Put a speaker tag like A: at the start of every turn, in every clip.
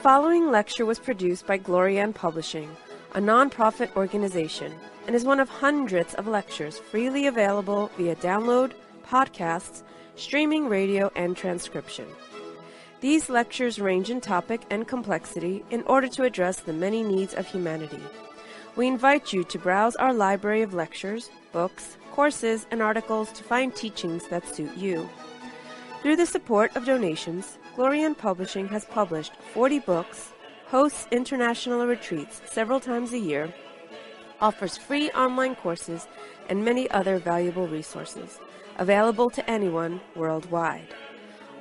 A: following lecture was produced by Glorian Publishing, a non-profit organization, and is one of hundreds of lectures freely available via download, podcasts, streaming radio, and transcription. These lectures range in topic and complexity in order to address the many needs of humanity. We invite you to browse our library of lectures, books, courses, and articles to find teachings that suit you. Through the support of donations, Glorian Publishing has published 40 books, hosts international retreats several times a year, offers free online courses, and many other valuable resources, available to anyone worldwide.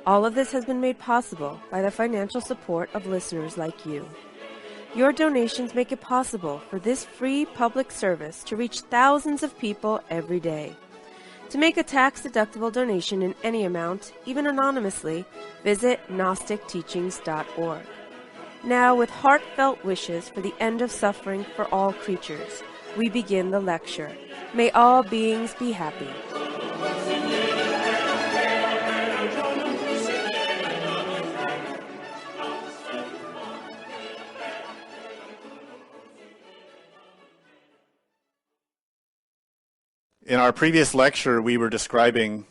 A: All of this has been made possible by the financial support of listeners like you. Your donations make it possible for this free public service to reach thousands of people every day. To make a tax-deductible donation in any amount, even anonymously, visit GnosticTeachings.org. Now, with heartfelt wishes for the end of suffering for all creatures, we begin the lecture. May all beings be happy.
B: In our previous lecture, we were describing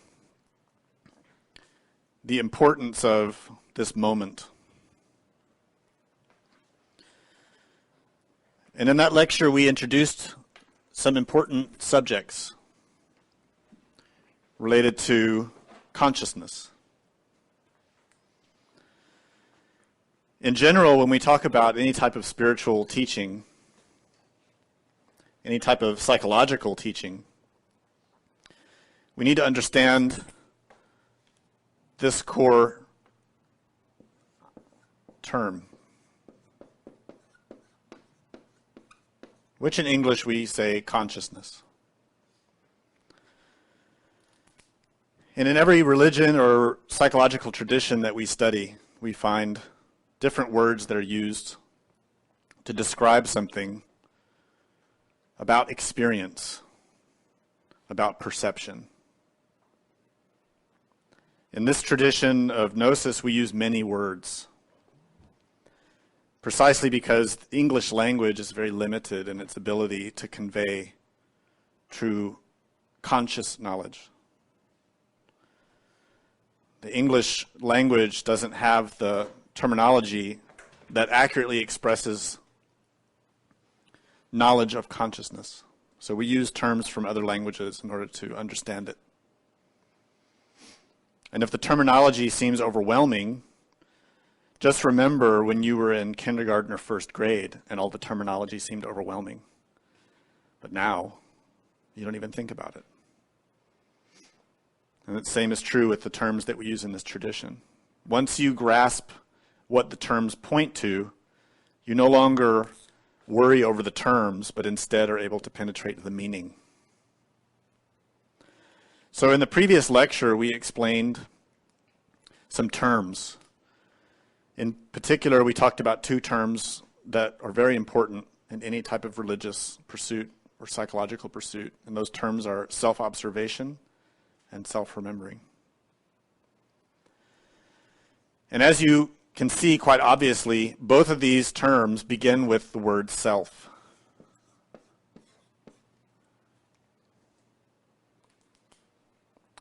B: the importance of this moment. And in that lecture, we introduced some important subjects related to consciousness. In general, when we talk about any type of spiritual teaching, any type of psychological teaching, we need to understand this core term, which in English we say consciousness. And in every religion or psychological tradition that we study, we find different words that are used to describe something about experience, about perception. In this tradition of Gnosis, we use many words, precisely because the English language is very limited in its ability to convey true conscious knowledge. The English language doesn't have the terminology that accurately expresses knowledge of consciousness. So we use terms from other languages in order to understand it. And if the terminology seems overwhelming, just remember when you were in kindergarten or first grade and all the terminology seemed overwhelming. But now, you don't even think about it. And the same is true with the terms that we use in this tradition. Once you grasp what the terms point to, you no longer worry over the terms, but instead are able to penetrate the meaning. So in the previous lecture, we explained some terms. In particular, we talked about two terms that are very important in any type of religious pursuit or psychological pursuit, and those terms are self-observation and self-remembering. And as you can see quite obviously, both of these terms begin with the word self.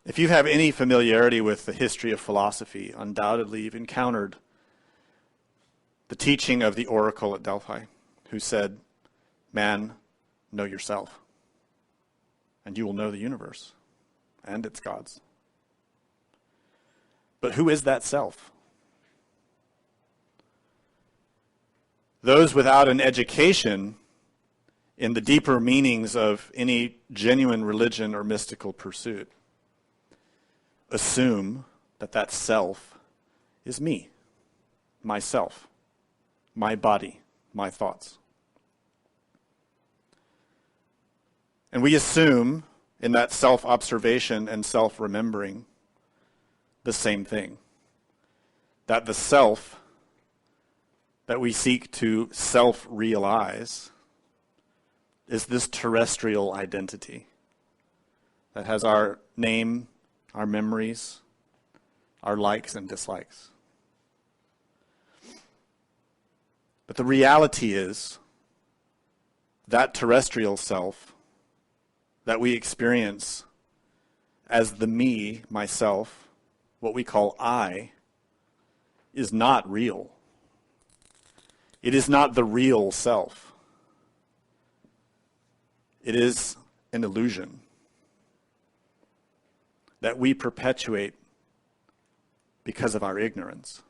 B: If you have any familiarity with the history of philosophy, undoubtedly you've encountered the teaching of the oracle at Delphi, who said, "Man, know yourself, and you will know the universe and its gods." But who is that self? Those without an education in the deeper meanings of any genuine religion or mystical pursuit assume that that self is me, myself, my body, my thoughts. And we assume in that self-observation and self-remembering the same thing, that the self that we seek to self-realize is this terrestrial identity that has our name, our memories, our likes and dislikes. But the reality is that terrestrial self that we experience as the me, myself, what we call I, is not real. It is not the real self. It is an illusion that we perpetuate because of our ignorance.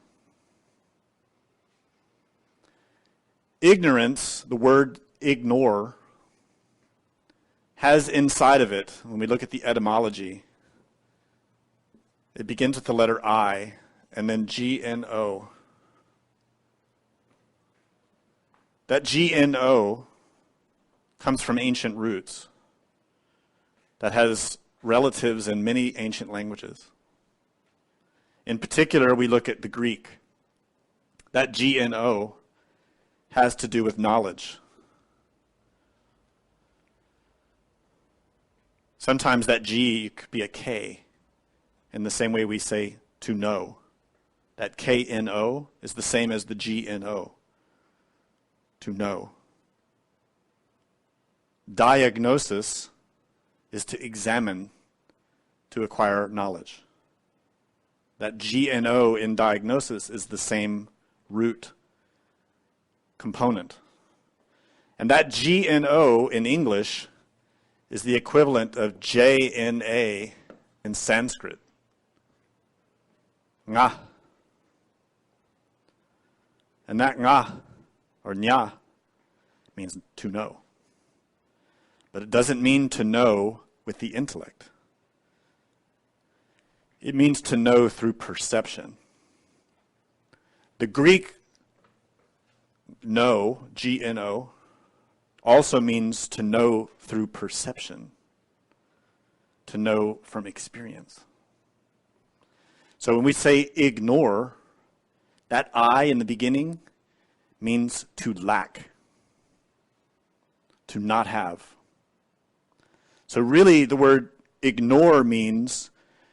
B: Ignorance, the word ignore, has inside of it, when we look at the etymology, it begins with the letter I and then G-N-O. That G-N-O comes from ancient roots that has relatives in many ancient languages. In particular, we look at the Greek. That G-N-O has to do with knowledge. Sometimes that G could be a K, in the same way we say to know. That K-N-O is the same as the G-N-O, to know. Diagnosis is to examine, to acquire knowledge. That G-N-O in diagnosis is the same root component. And that G-N-O in English is the equivalent of J-N-A in Sanskrit. Nga. And that nga, or nya, means to know. But it doesn't mean to know with the intellect. It means to know through perception. The Greek know, G-N-O, also means to know through perception, to know from experience. So when we say ignore, that I in the beginning means to lack, to not have. So really the word ignore means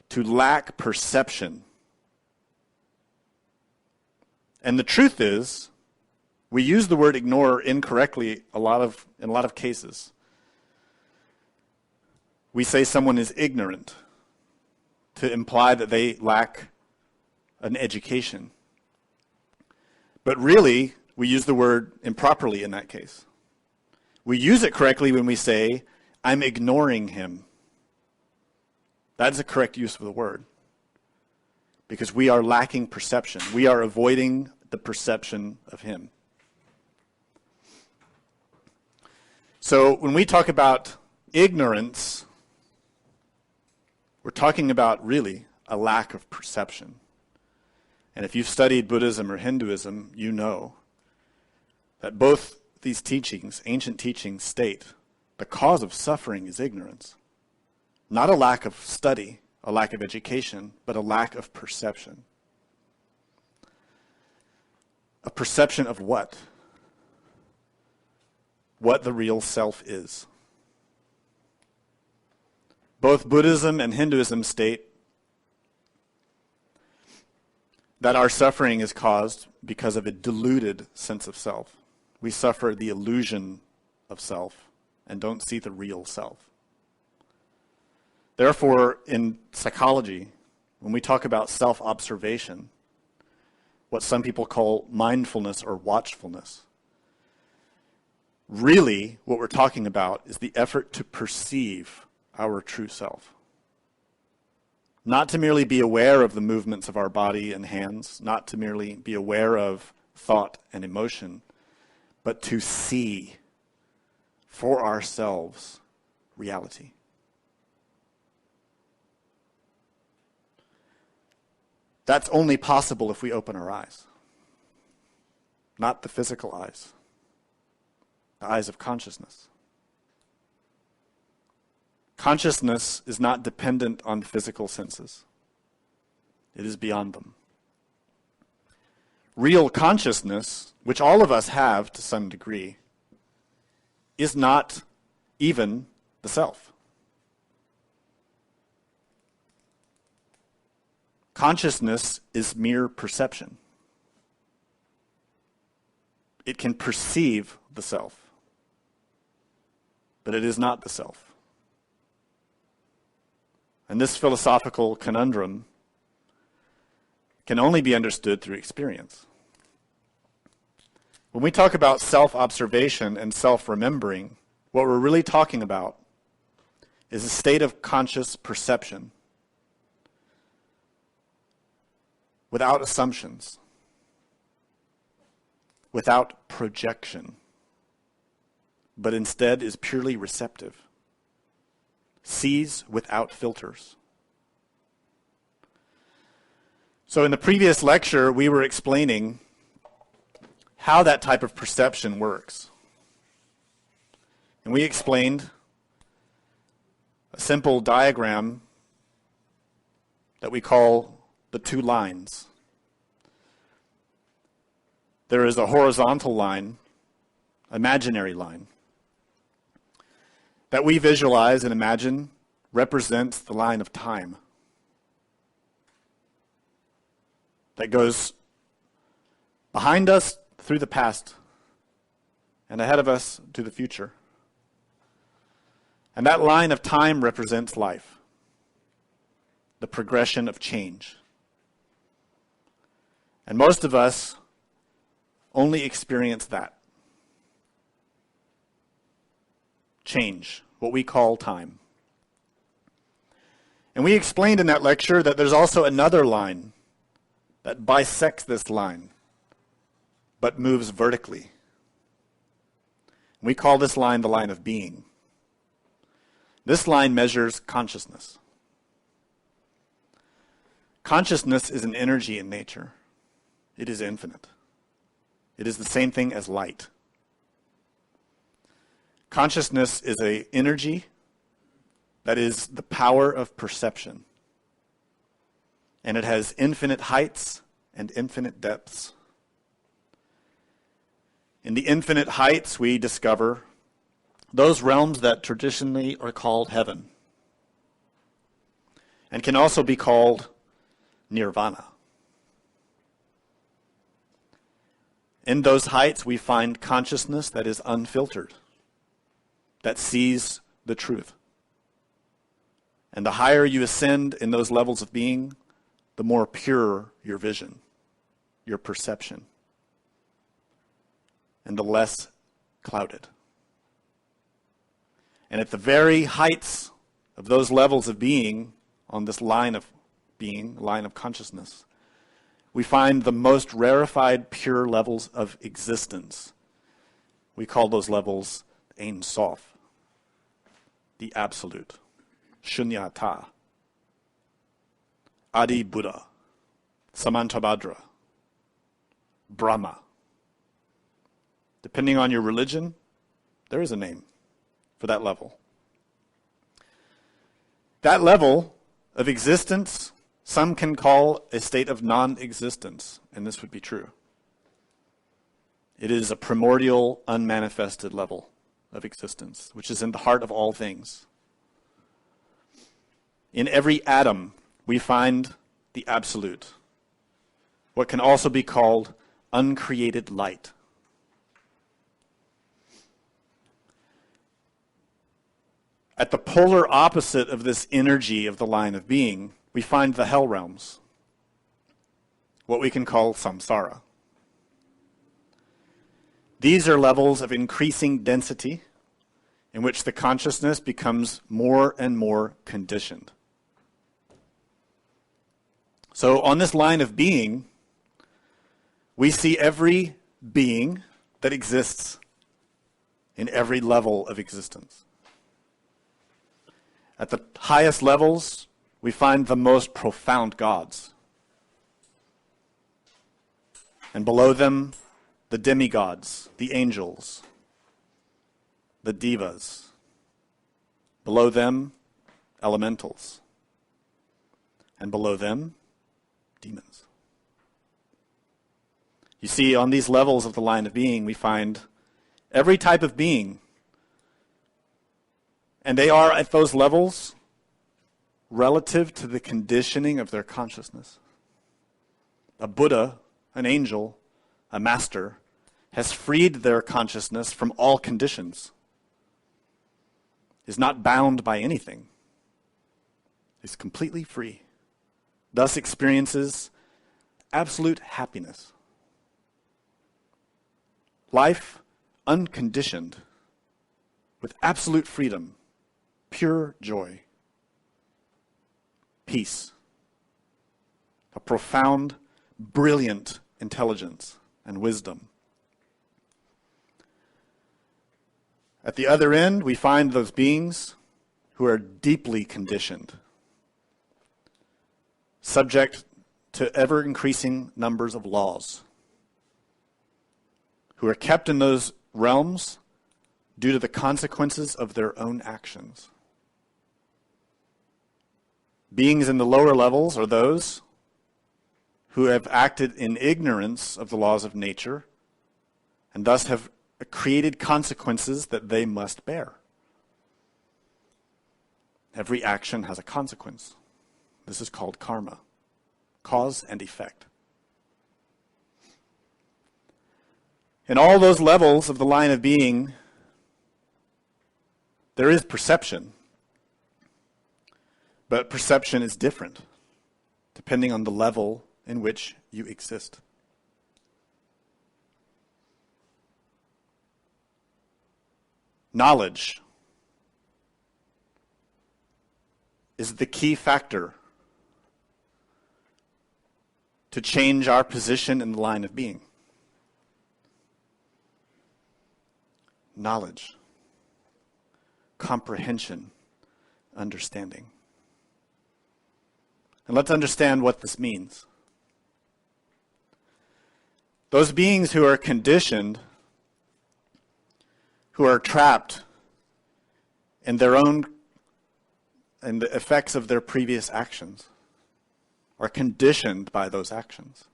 B: to lack perception. And the truth is, we use the word ignore incorrectly in a lot of cases. We say someone is ignorant to imply that they lack an education. But really, we use the word improperly in that case. We use it correctly when we say, I'm ignoring him. That is a correct use of the word. Because we are lacking perception. We are avoiding the perception of him. So when we talk about ignorance, we're talking about really a lack of perception. And if you've studied Buddhism or Hinduism, you know that both these teachings, ancient teachings, state the cause of suffering is ignorance. Not a lack of study, a lack of education, but a lack of perception. A perception of what? What the real self is. Both Buddhism and Hinduism state that our suffering is caused because of a diluted sense of self. We suffer the illusion of self and don't see the real self. Therefore, in psychology, when we talk about self-observation, what some people call mindfulness or watchfulness, really what we're talking about is the effort to perceive our true self. Not to merely be aware of the movements of our body and hands, not to merely be aware of thought and emotion, but to see for ourselves reality. That's only possible if we open our eyes, not the physical eyes, the eyes of consciousness. Consciousness is not dependent on the physical senses. It is beyond them. Real consciousness, which all of us have to some degree, is not even the self. Consciousness is mere perception. It can perceive the self, but it is not the self. And this philosophical conundrum can only be understood through experience. When we talk about self-observation and self-remembering, what we're really talking about is a state of conscious perception without assumptions, without projection, but instead is purely receptive, sees without filters. So in the previous lecture, we were explaining how that type of perception works. And we explained a simple diagram that we call the two lines. There is a horizontal line, imaginary line, that we visualize and imagine represents the line of time that goes behind us through the past and ahead of us to the future. And that line of time represents life, the progression of change. And most of us only experience that. Change, what we call time. And we explained in that lecture that there's also another line that bisects this line, but moves vertically. We call this line the line of being. This line measures consciousness. Consciousness is an energy in nature. It is infinite. It is the same thing as light. Consciousness is an energy that is the power of perception. And it has infinite heights and infinite depths. In the infinite heights, we discover those realms that traditionally are called heaven and can also be called nirvana. In those heights, we find consciousness that is unfiltered, that sees the truth. And the higher you ascend in those levels of being, the more pure your vision, your perception, and the less clouded. And at the very heights of those levels of being, on this line of being, line of consciousness, we find the most rarefied, pure levels of existence. We call those levels Ein Sof, the Absolute, Shunyata, Adi Buddha, Samantabhadra, Brahma. Depending on your religion, there is a name for that level. That level of existence, some can call a state of non-existence, and this would be true. It is a primordial, unmanifested level of existence, which is in the heart of all things. In every atom, we find the absolute, what can also be called uncreated light. At the polar opposite of this energy of the line of being, we find the hell realms, what we can call samsara. These are levels of increasing density in which the consciousness becomes more and more conditioned. So on this line of being, we see every being that exists in every level of existence. At the highest levels, we find the most profound gods. And below them, the demigods, the angels, the devas. Below them, elementals. And below them, demons. You see, on these levels of the line of being, we find every type of being. And they are at those levels relative to the conditioning of their consciousness. A Buddha, an angel, a master, has freed their consciousness from all conditions, is not bound by anything, is completely free, thus experiences absolute happiness. Life unconditioned, with absolute freedom, pure joy, peace, a profound, brilliant intelligence and wisdom. At the other end, we find those beings who are deeply conditioned, subject to ever-increasing numbers of laws, who are kept in those realms due to the consequences of their own actions. Beings in the lower levels are those who have acted in ignorance of the laws of nature and thus have created consequences that they must bear. Every action has a consequence. This is called karma, cause and effect. In all those levels of the line of being, there is perception, but perception is different depending on the level in which you exist. Knowledge is the key factor to change our position in the line of being. Knowledge, comprehension, understanding. And let's understand what this means. Those beings who are conditioned, who are trapped in their own, in the effects of their previous actions, are conditioned by those actions.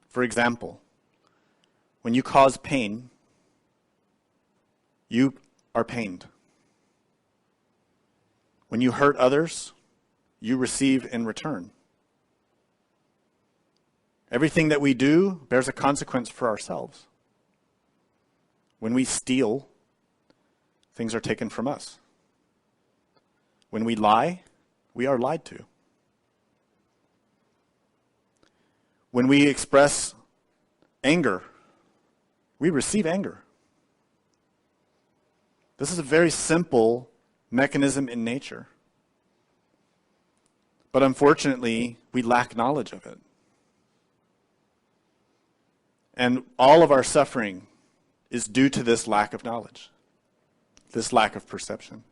B: For example, when you cause pain, you are pained. When you hurt others, you receive in return. Everything that we do bears a consequence for ourselves. When we steal, things are taken from us. When we lie, we are lied to. When we express anger, we receive anger. This is a very simple mechanism in nature. But unfortunately, we lack knowledge of it. And all of our suffering is due to this lack of knowledge, this lack of perception.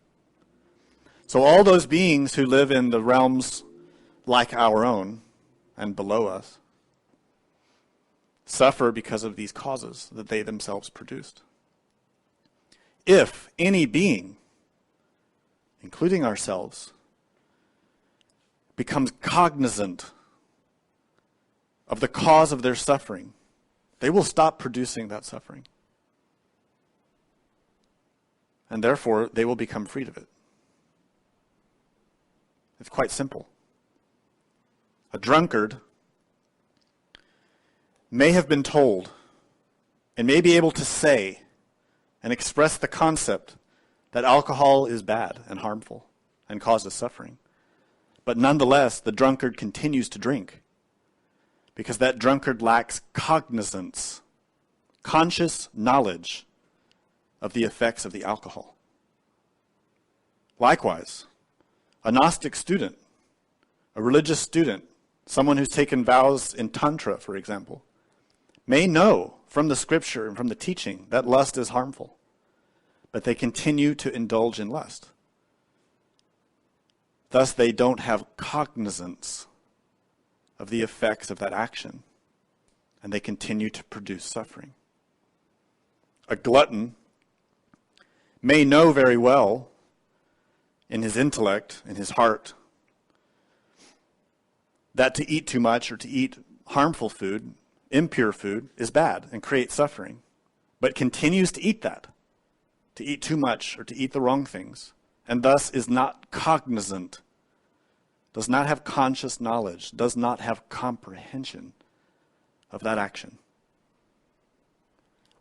B: So all those beings who live in the realms like our own and below us suffer because of these causes that they themselves produced. If any being, including ourselves, becomes cognizant of the cause of their suffering, they will stop producing that suffering. And therefore, they will become freed of it. It's quite simple. A drunkard may have been told and may be able to say and express the concept that alcohol is bad and harmful and causes suffering. But nonetheless, the drunkard continues to drink because that drunkard lacks cognizance, conscious knowledge of the effects of the alcohol. Likewise, a Gnostic student, a religious student, someone who's taken vows in Tantra, for example, may know from the scripture and from the teaching that lust is harmful, but they continue to indulge in lust. Thus, they don't have cognizance of the effects of that action, and they continue to produce suffering. A glutton may know very well in his intellect, in his heart, that to eat too much or to eat harmful food, impure food, is bad and creates suffering, but continues to eat that, to eat too much or to eat the wrong things, and thus is not cognizant, does not have conscious knowledge, does not have comprehension of that action.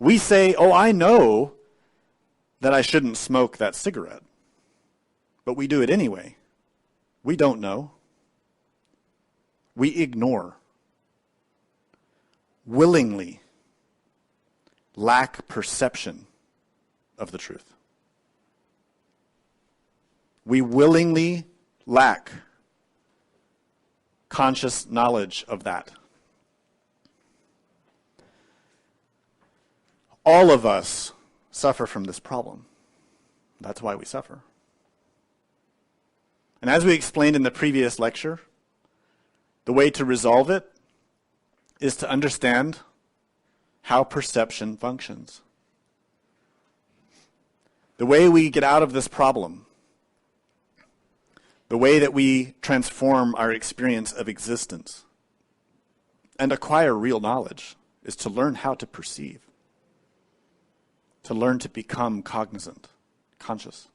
B: We say, oh, I know that I shouldn't smoke that cigarette, but we do it anyway. We don't know. We ignore. Willingly lack perception of the truth. We willingly lack conscious knowledge of that. All of us suffer from this problem. That's why we suffer. And as we explained in the previous lecture, the way to resolve it is to understand how perception functions. The way we get out of this problem, the way that we transform our experience of existence and acquire real knowledge, is to learn how to perceive, to learn to become cognizant, conscious.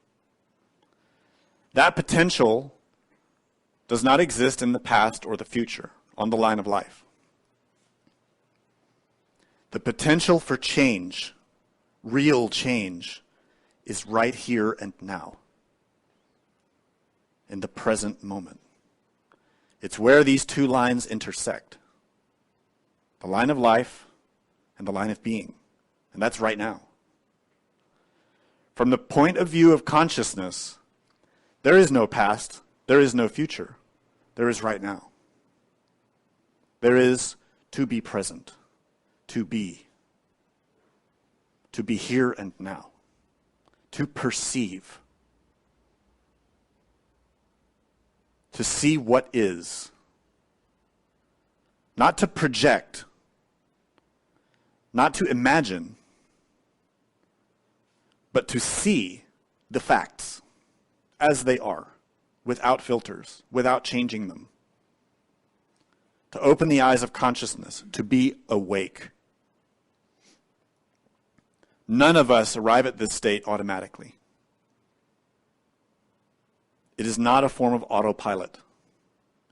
B: That potential does not exist in the past or the future on the line of life. The potential for change, real change, is right here and now, in the present moment. It's where these two lines intersect, the line of life and the line of being, and that's right now. From the point of view of consciousness, there is no past, there is no future, there is right now. There is to be present, to be here and now, to perceive, to see what is, not to project, not to imagine, but to see the facts as they are, without filters, without changing them. To open the eyes of consciousness, to be awake. None of us arrive at this state automatically. It is not a form of autopilot.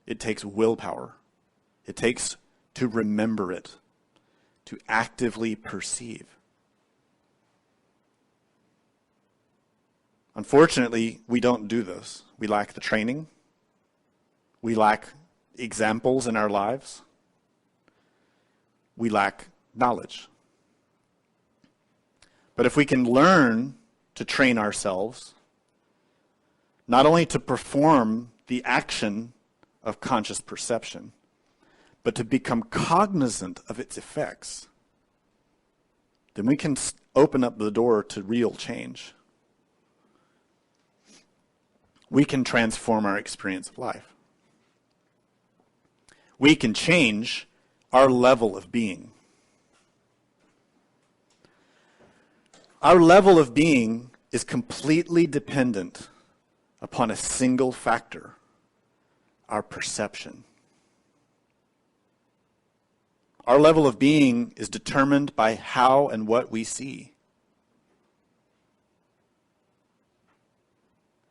B: It takes willpower. It takes to remember it, to actively perceive. Unfortunately, we don't do this. We lack the training. We lack examples in our lives. We lack knowledge. But if we can learn to train ourselves, not only to perform the action of conscious perception, but to become cognizant of its effects, then we can open up the door to real change. We can transform our experience of life. We can change our level of being. Our level of being is completely dependent upon a single factor, our perception. Our level of being is determined by how and what we see.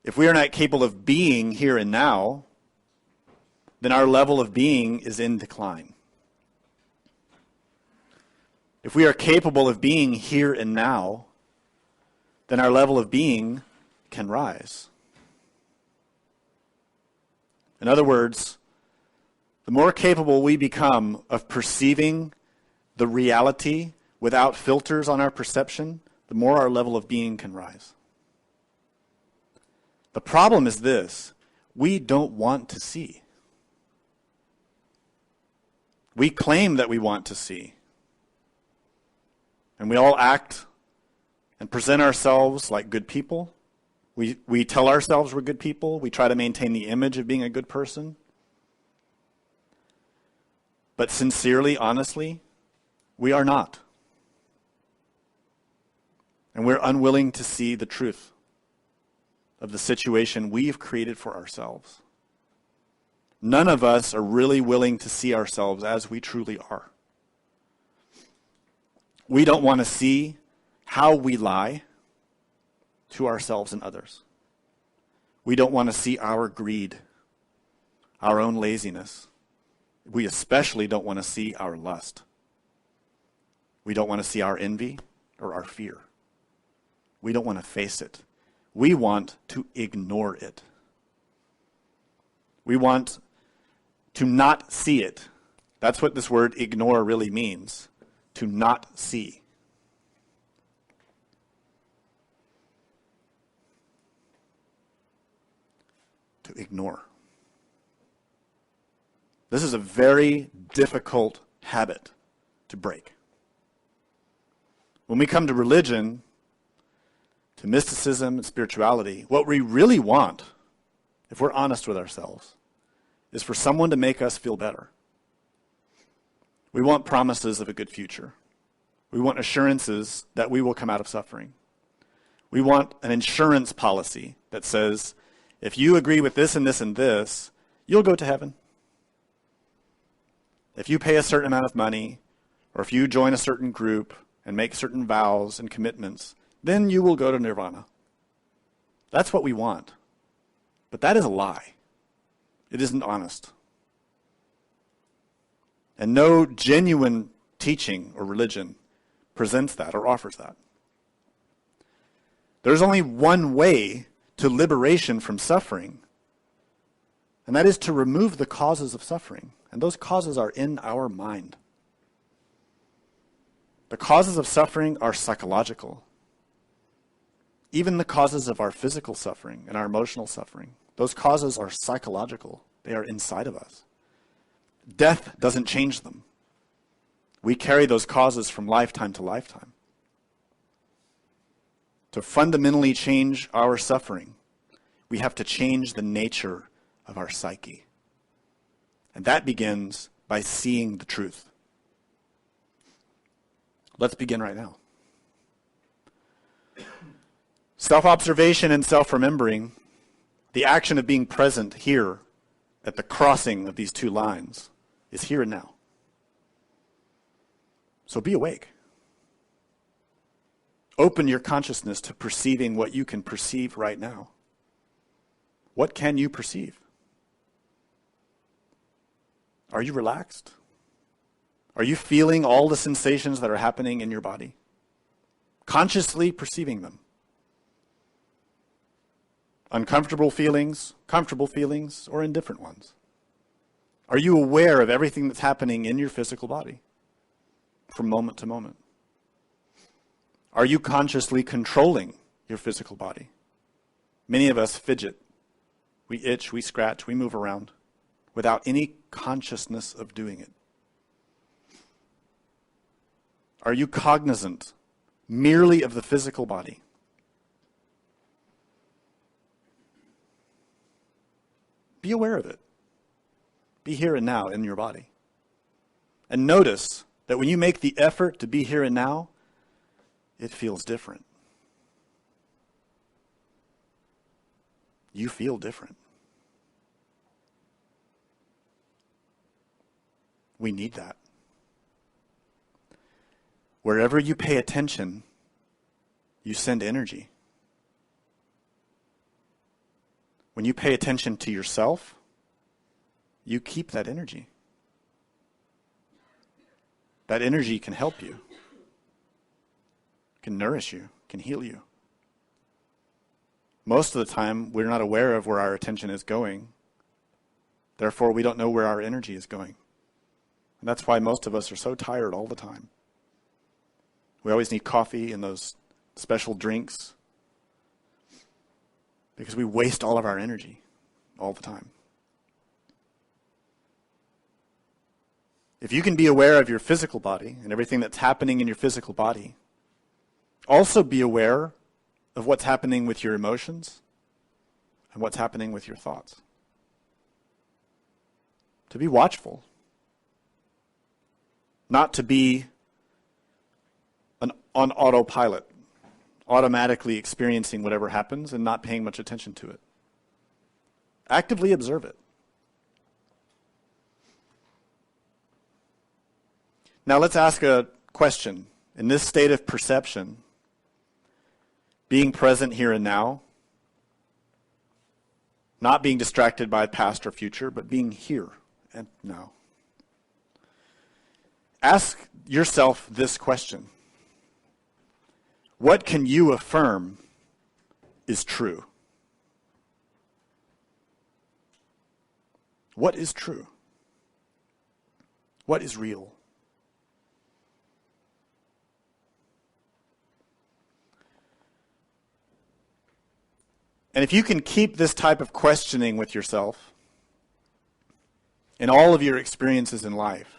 B: If we are not capable of being here and now, then our level of being is in decline. If we are capable of being here and now, then our level of being can rise. In other words, the more capable we become of perceiving the reality without filters on our perception, the more our level of being can rise. The problem is this: we don't want to see. We claim that we want to see. And we all act and present ourselves like good people. We tell ourselves we're good people. We try to maintain the image of being a good person. But sincerely, honestly, we are not. And we're unwilling to see the truth of the situation we've created for ourselves. None of us are really willing to see ourselves as we truly are. We don't want to see how we lie to ourselves and others. We don't want to see our greed, our own laziness. We especially don't want to see our lust. We don't want to see our envy. or our fear. We don't want to face it. We want to ignore it. We want to not see it. That's what this word ignore really means, to not see. To ignore. This is a very difficult habit to break. When we come to religion, to mysticism and spirituality, what we really want, if we're honest with ourselves, is for someone to make us feel better. We want promises of a good future. We want assurances that we will come out of suffering. We want an insurance policy that says, if you agree with this and this and this, you'll go to heaven. If you pay a certain amount of money, or if you join a certain group and make certain vows and commitments, then you will go to nirvana. That's what we want. But that is a lie. It isn't honest. And no genuine teaching or religion presents that or offers that. There's only one way to liberation from suffering, and that is to remove the causes of suffering. And those causes are in our mind. The causes of suffering are psychological. Even the causes of our physical suffering and our emotional suffering, those causes are psychological. They are inside of us. Death doesn't change them. We carry those causes from lifetime to lifetime. To fundamentally change our suffering, we have to change the nature of our psyche. And that begins by seeing the truth. Let's begin right now. Self-observation and self-remembering, the action of being present here at the crossing of these two lines, is here and now. So be awake. Open your consciousness to perceiving what you can perceive right now. What can you perceive? Are you relaxed? Are you feeling all the sensations that are happening in your body? Consciously perceiving them. Uncomfortable feelings, comfortable feelings, or indifferent ones. Are you aware of everything that's happening in your physical body from moment to moment? Are you consciously controlling your physical body? Many of us fidget. We itch, we scratch, we move around without any consciousness of doing it. Are you cognizant merely of the physical body? Be aware of it. Be here and now in your body. And notice that when you make the effort to be here and now, it feels different. You feel different. We need that. Wherever you pay attention, you send energy. When you pay attention to yourself, you keep that energy. That energy can help you, can nourish you, can heal you. Most of the time, we're not aware of where our attention is going. Therefore, we don't know where our energy is going. And that's why most of us are so tired all the time. We always need coffee and those special drinks because we waste all of our energy all the time. If you can be aware of your physical body and everything that's happening in your physical body, also be aware of what's happening with your emotions and what's happening with your thoughts. To be watchful. Not to be on autopilot, automatically experiencing whatever happens and not paying much attention to it. Actively observe it. Now let's ask a question. In this state of perception, being present here and now, not being distracted by past or future, but being here and now. Ask yourself this question. What can you affirm is true? What is true? What is real? And if you can keep this type of questioning with yourself in all of your experiences in life,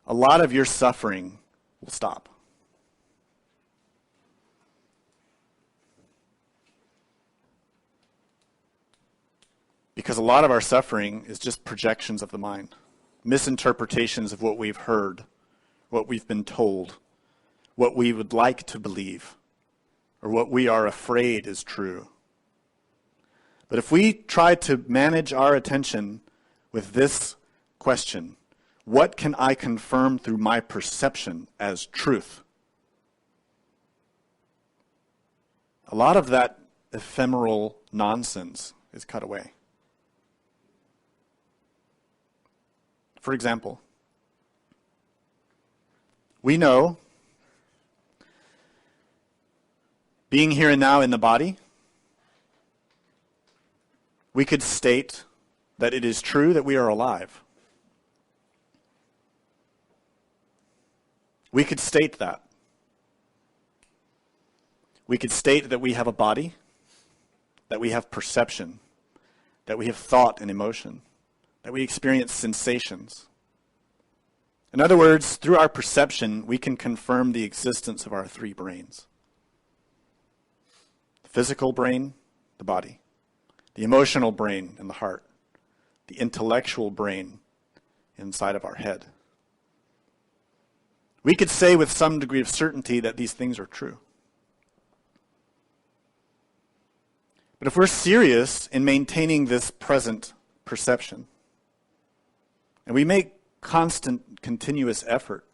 B: a lot of your suffering will stop. Because a lot of our suffering is just projections of the mind, misinterpretations of what we've heard, what we've been told, what we would like to believe, or what we are afraid is true. But if we try to manage our attention with this question, what can I confirm through my perception as truth? A lot of that ephemeral nonsense is cut away. For example, we know being here and now in the body, we could state that it is true that we are alive. We could state that. We could state that we have a body, that we have perception, that we have thought and emotion, that we experience sensations. In other words, through our perception, we can confirm the existence of our three brains. The physical brain, the body. The emotional brain and the heart. The intellectual brain inside of our head. We could say with some degree of certainty that these things are true. But if we're serious in maintaining this present perception, and we make constant, continuous effort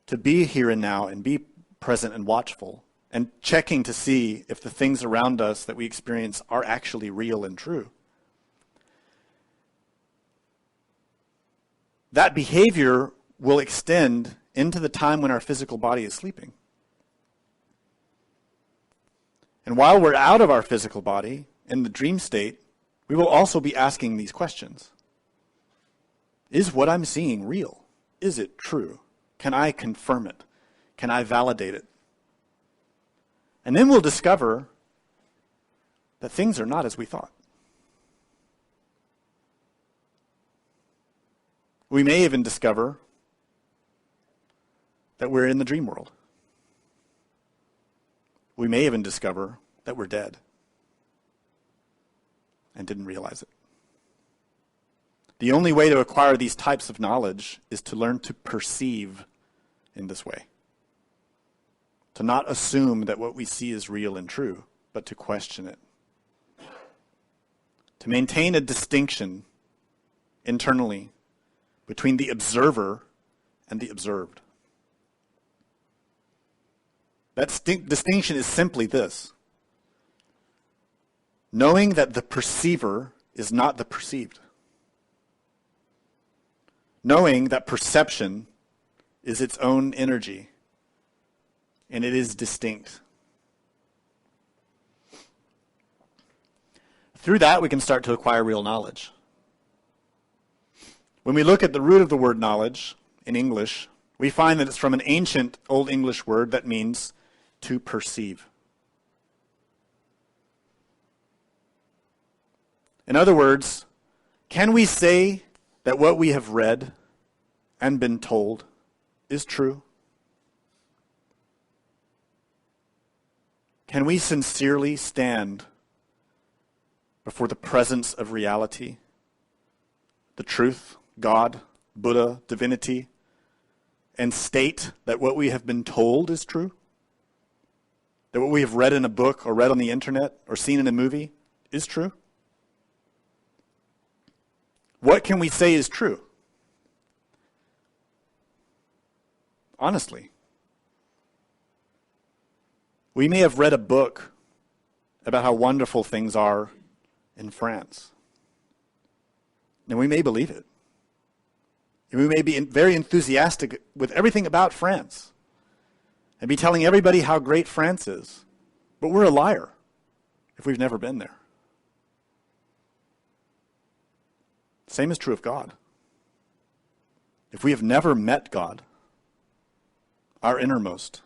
B: to be here and now and be present and watchful and checking to see if the things around us that we experience are actually real and true, that behavior will extend into the time when our physical body is sleeping. And while we're out of our physical body, in the dream state, we will also be asking these questions. Is what I'm seeing real? Is it true? Can I confirm it? Can I validate it? And then we'll discover that things are not as we thought. We may even discover that we're in the dream world. We may even discover that we're dead and didn't realize it. The only way to acquire these types of knowledge is to learn to perceive in this way. To not assume that what we see is real and true, but to question it. To maintain a distinction internally between the observer and the observed. That distinction is simply this: knowing that the perceiver is not the perceived. Knowing that perception is its own energy and it is distinct. Through that, we can start to acquire real knowledge. When we look at the root of the word knowledge in English, we find that it's from an ancient Old English word that means to perceive. In other words, can we say that what we have read and been told is true? Can we sincerely stand before the presence of reality, the truth, God, Buddha, divinity, and state that what we have been told is true? That what we have read in a book or read on the internet or seen in a movie is true? What can we say is true? Honestly. We may have read a book about how wonderful things are in France. And we may believe it. And we may be very enthusiastic with everything about France. and be telling everybody how great France is. But we're a liar if we've never been there. Same is true of God. If we have never met God, our innermost,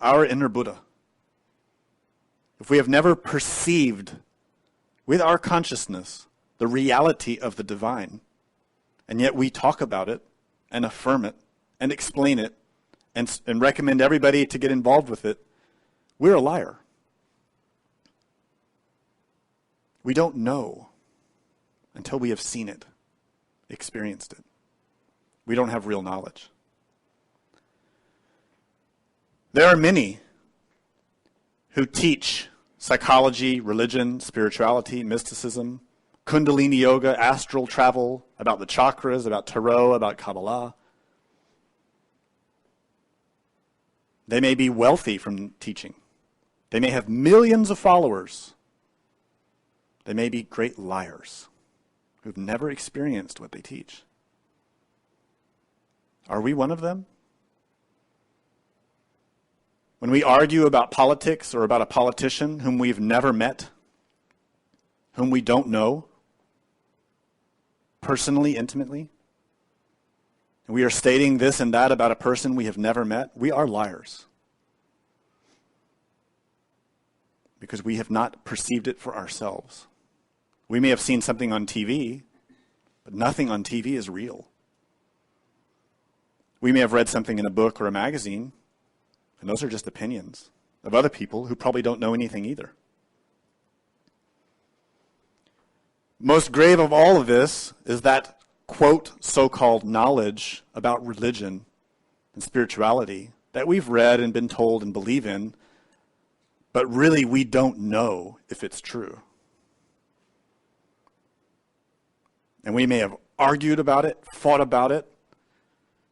B: our inner Buddha, if we have never perceived with our consciousness the reality of the divine, and yet we talk about it and affirm it and explain it and recommend everybody to get involved with it, we're a liar. We don't know until we have seen it, experienced it. We don't have real knowledge. There are many who teach psychology, religion, spirituality, mysticism, Kundalini yoga, astral travel, about the chakras, about tarot, about Kabbalah. They may be wealthy from teaching. They may have millions of followers. They may be great liars who've never experienced what they teach. Are we one of them? When we argue about politics or about a politician whom we've never met, whom we don't know, personally, intimately, and we are stating this and that about a person we have never met, we are liars. Because we have not perceived it for ourselves. We may have seen something on TV, but nothing on TV is real. We may have read something in a book or a magazine, and those are just opinions of other people who probably don't know anything either. Most grave of all of this is that, quote, so-called knowledge about religion and spirituality that we've read and been told and believe in, but really we don't know if it's true. And we may have argued about it, fought about it,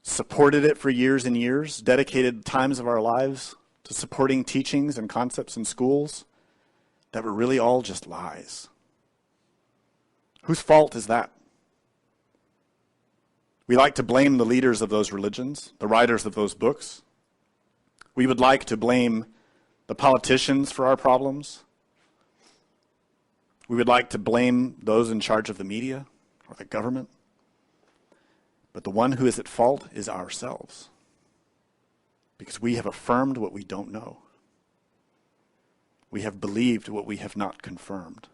B: supported it for years and years, dedicated times of our lives to supporting teachings and concepts in schools that were really all just lies. Whose fault is that? We like to blame the leaders of those religions, the writers of those books. We would like to blame the politicians for our problems. We would like to blame those in charge of the media or the government. But the one who is at fault is ourselves, because we have affirmed what we don't know. We have believed what we have not confirmed.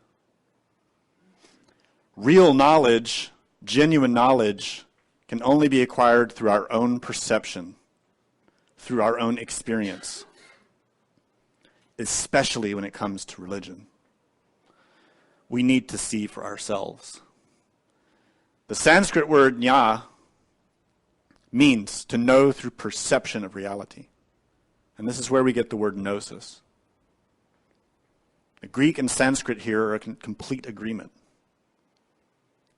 B: Real knowledge, genuine knowledge, can only be acquired through our own perception, through our own experience, especially when it comes to religion. We need to see for ourselves. The Sanskrit word jnana means to know through perception of reality. And this is where we get the word gnosis. The Greek and Sanskrit here are in complete agreement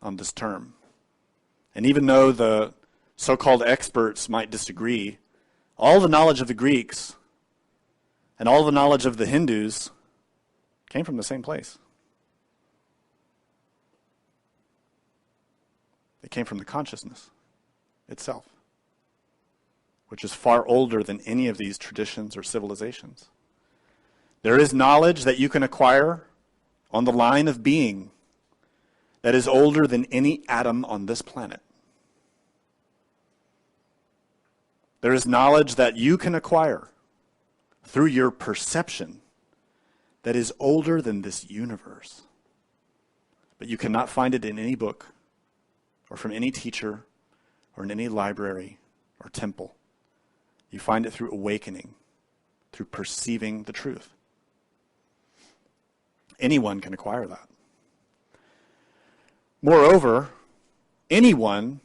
B: on this term. And even though the so-called experts might disagree, all the knowledge of the Greeks and all the knowledge of the Hindus came from the same place. It came from the consciousness itself, which is far older than any of these traditions or civilizations. There is knowledge that you can acquire on the line of being that is older than any atom on this planet. There is knowledge that you can acquire through your perception that is older than this universe. But you cannot find it in any book or from any teacher or in any library or temple. You find it through awakening, through perceiving the truth. Anyone can acquire that. Moreover, anyone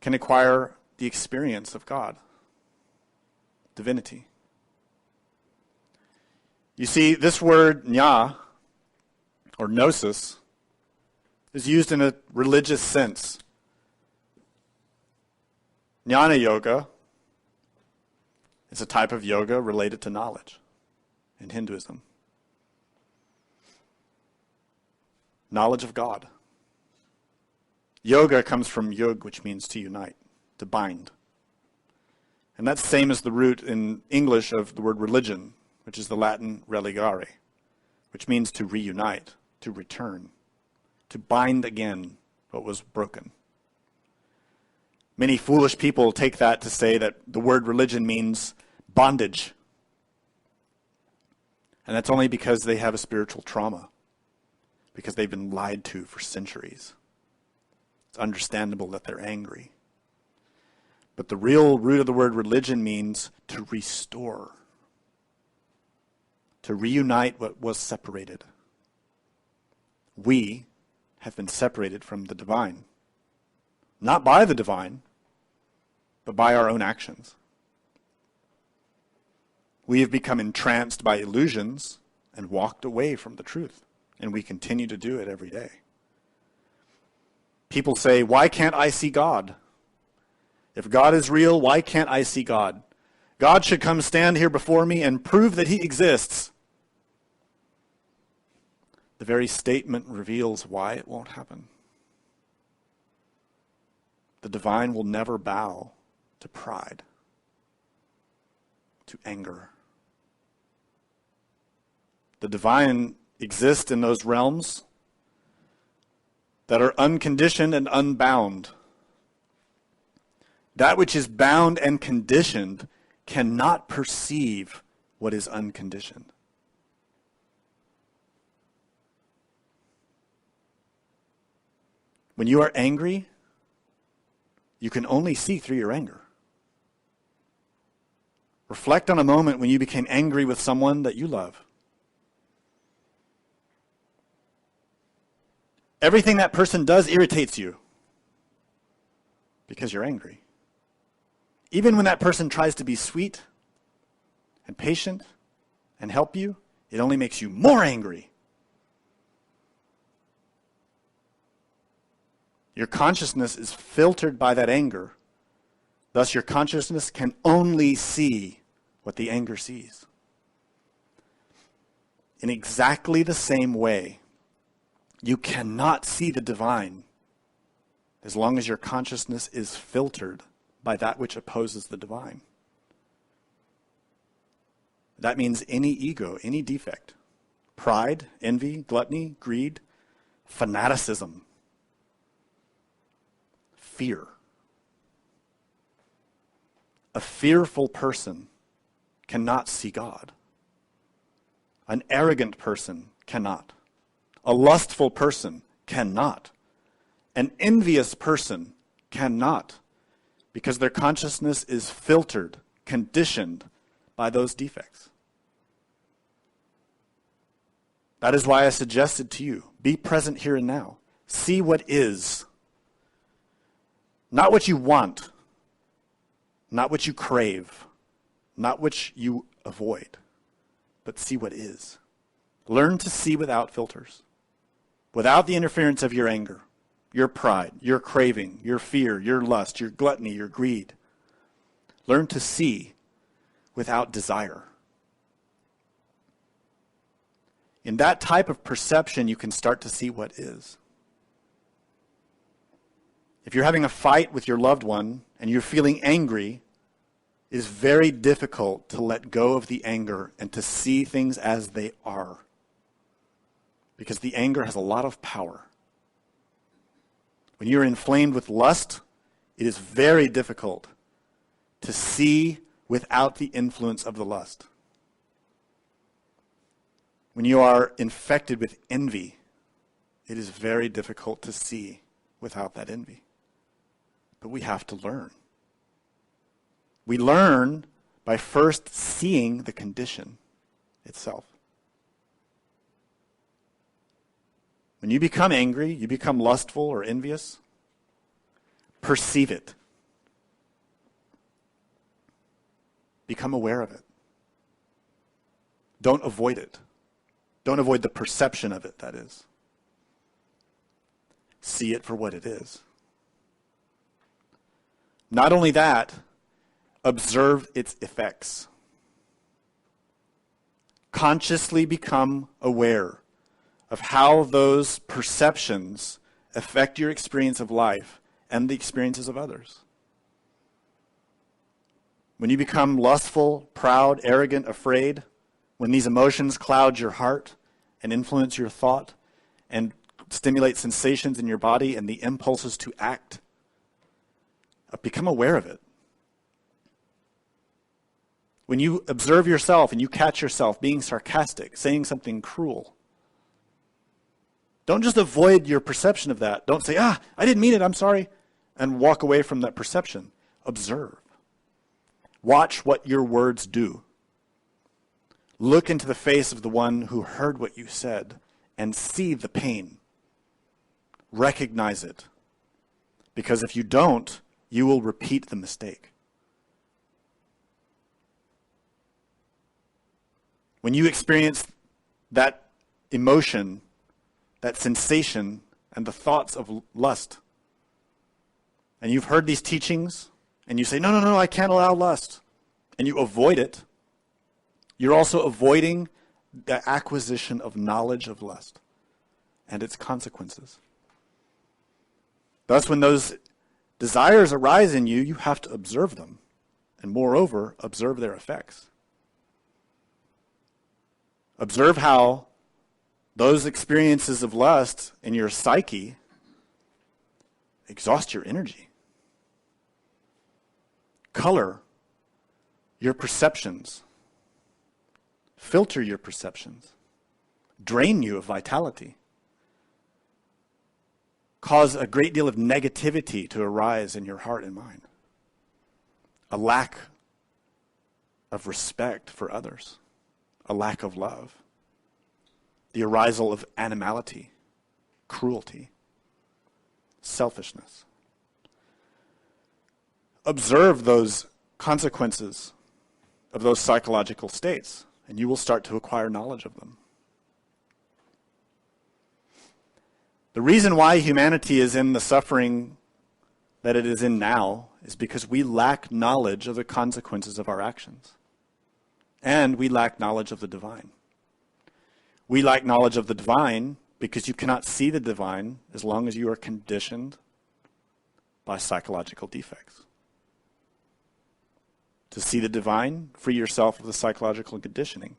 B: can acquire the experience of God, divinity. You see, this word jnana, or gnosis, is used in a religious sense. Jnana yoga is a type of yoga related to knowledge in Hinduism. Knowledge of God. Yoga comes from yug, which means to unite, to bind. And that's the same as the root in English of the word religion, which is the Latin religare, which means to reunite, to return, to bind again what was broken. Many foolish people take that to say that the word religion means bondage. And that's only because they have a spiritual trauma, because they've been lied to for centuries. It's understandable that they're angry. But the real root of the word religion means to restore, to reunite what was separated. We have been separated from the divine, not by the divine, but by our own actions. We have become entranced by illusions and walked away from the truth, and we continue to do it every day. People say, why can't I see God? If God is real, why can't I see God? God should come stand here before me and prove that he exists. The very statement reveals why it won't happen. The divine will never bow to pride, to anger. The divine exists in those realms that are unconditioned and unbound. That which is bound and conditioned cannot perceive what is unconditioned. When you are angry, you can only see through your anger. Reflect on a moment when you became angry with someone that you love. Everything that person does irritates you because you're angry. Even when that person tries to be sweet and patient and help you, it only makes you more angry. Your consciousness is filtered by that anger. Thus, your consciousness can only see what the anger sees. In exactly the same way, you cannot see the divine as long as your consciousness is filtered by that which opposes the divine. That means any ego, any defect, pride, envy, gluttony, greed, fanaticism, fear. A fearful person cannot see God. An arrogant person cannot. A lustful person cannot. An envious person cannot, because their consciousness is filtered, conditioned by those defects. That is why I suggested to you, be present here and now. See what is. Not what you want, not what you crave, not what you avoid, but see what is. Learn to see without filters, without the interference of your anger, your pride, your craving, your fear, your lust, your gluttony, your greed. Learn to see without desire. In that type of perception, you can start to see what is. If you're having a fight with your loved one and you're feeling angry, it is very difficult to let go of the anger and to see things as they are, because the anger has a lot of power. When you're inflamed with lust, it is very difficult to see without the influence of the lust. When you are infected with envy, it is very difficult to see without that envy. But we have to learn. We learn by first seeing the condition itself. When you become angry, you become lustful or envious, perceive it. Become aware of it. Don't avoid it. Don't avoid the perception of it, that is. See it for what it is. Not only that, observe its effects. Consciously become aware of how those perceptions affect your experience of life and the experiences of others. when you become lustful, proud, arrogant, afraid, when these emotions cloud your heart and influence your thought and stimulate sensations in your body and the impulses to act, become aware of it. When you observe yourself and you catch yourself being sarcastic, saying something cruel, don't just avoid your perception of that. Don't say, I didn't mean it, I'm sorry, and walk away from that perception. Observe. Watch what your words do. Look into the face of the one who heard what you said and see the pain. Recognize it. Because if you don't, you will repeat the mistake. When you experience that emotion, that sensation, and the thoughts of lust, and you've heard these teachings, and you say, no, I can't allow lust, and you avoid it, you're also avoiding the acquisition of knowledge of lust and its consequences. Thus, when those desires arise in you, you have to observe them, and moreover, observe their effects. Observe how those experiences of lust in your psyche exhaust your energy, color your perceptions, filter your perceptions, drain you of vitality, cause a great deal of negativity to arise in your heart and mind, a lack of respect for others, a lack of love, the arisal of animality, cruelty, selfishness. Observe those consequences of those psychological states, and you will start to acquire knowledge of them. The reason why humanity is in the suffering that it is in now is because we lack knowledge of the consequences of our actions. And we lack knowledge of the divine. We lack knowledge of the divine because you cannot see the divine as long as you are conditioned by psychological defects. To see the divine, free yourself of the psychological conditioning.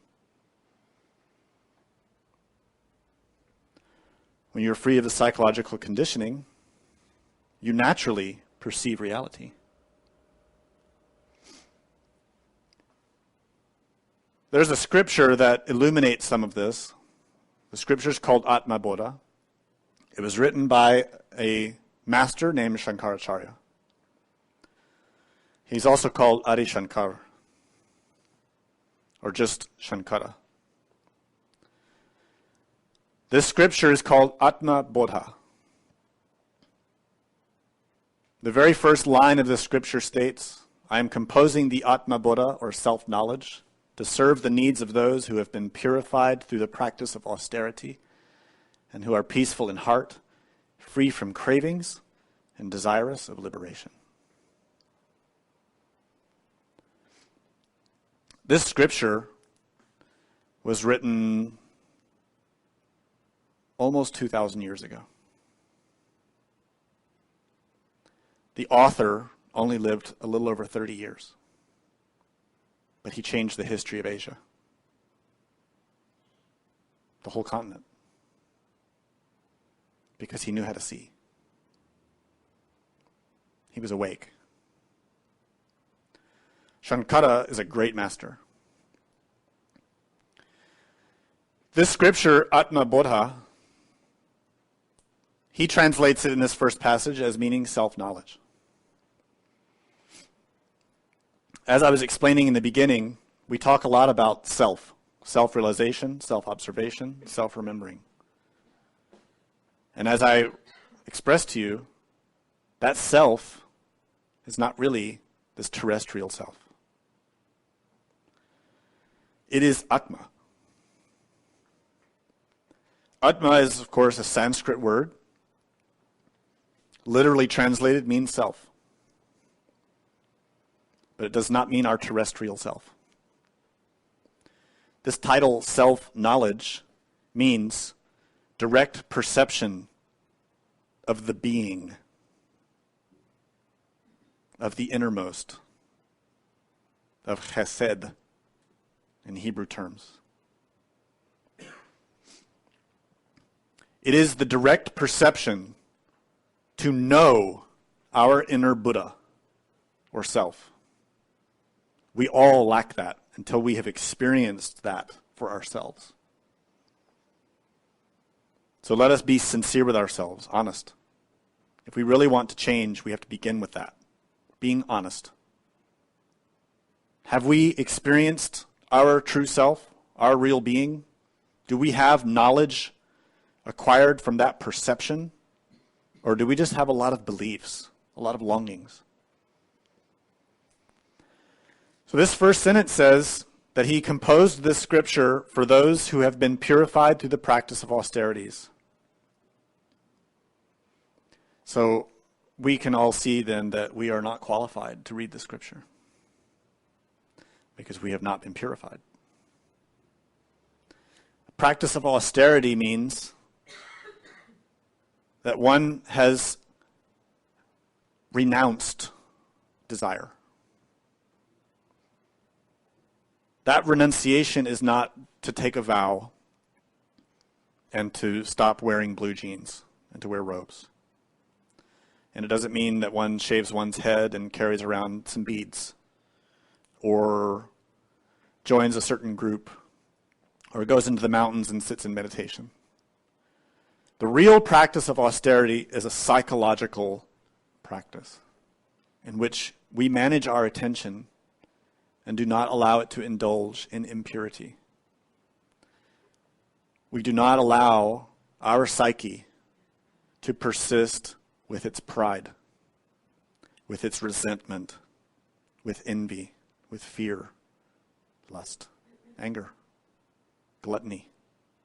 B: When you're free of the psychological conditioning, you naturally perceive reality. There's a scripture that illuminates some of this. The scripture is called Atma Bodha. It was written by a master named Shankaracharya. He's also called Adi Shankar, or just Shankara. This scripture is called Atma Bodha. The very first line of this scripture states, I am composing the Atma Bodha, or self-knowledge, to serve the needs of those who have been purified through the practice of austerity and who are peaceful in heart, free from cravings, and desirous of liberation. This scripture was written almost 2,000 years ago. The author only lived a little over 30 years. But he changed the history of Asia. The whole continent. Because he knew how to see. He was awake. Shankara is a great master. This scripture, Atma Bodha, he translates it in this first passage as meaning self-knowledge. As I was explaining in the beginning, we talk a lot about self, self-realization, self-observation, self-remembering. And as I expressed to you, that self is not really this terrestrial self. It is Atma. Atma is, of course, a Sanskrit word. Literally translated means self. But it does not mean our terrestrial self. This title, self-knowledge, means direct perception of the being, of the innermost, of chesed in Hebrew terms. It is the direct perception to know our inner Buddha or self. We all lack that until we have experienced that for ourselves. So let us be sincere with ourselves, honest. If we really want to change, we have to begin with that, being honest. Have we experienced our true self, our real being? Do we have knowledge acquired from that perception? Or do we just have a lot of beliefs, a lot of longings? So this first sentence says that he composed this scripture for those who have been purified through the practice of austerities. So we can all see then that we are not qualified to read the scripture because we have not been purified. The practice of austerity means that one has renounced desire. That renunciation is not to take a vow and to stop wearing blue jeans and to wear robes. And it doesn't mean that one shaves one's head and carries around some beads or joins a certain group or goes into the mountains and sits in meditation. The real practice of austerity is a psychological practice in which we manage our attention and do not allow it to indulge in impurity. We do not allow our psyche to persist with its pride, with its resentment, with envy, with fear, lust, anger, gluttony,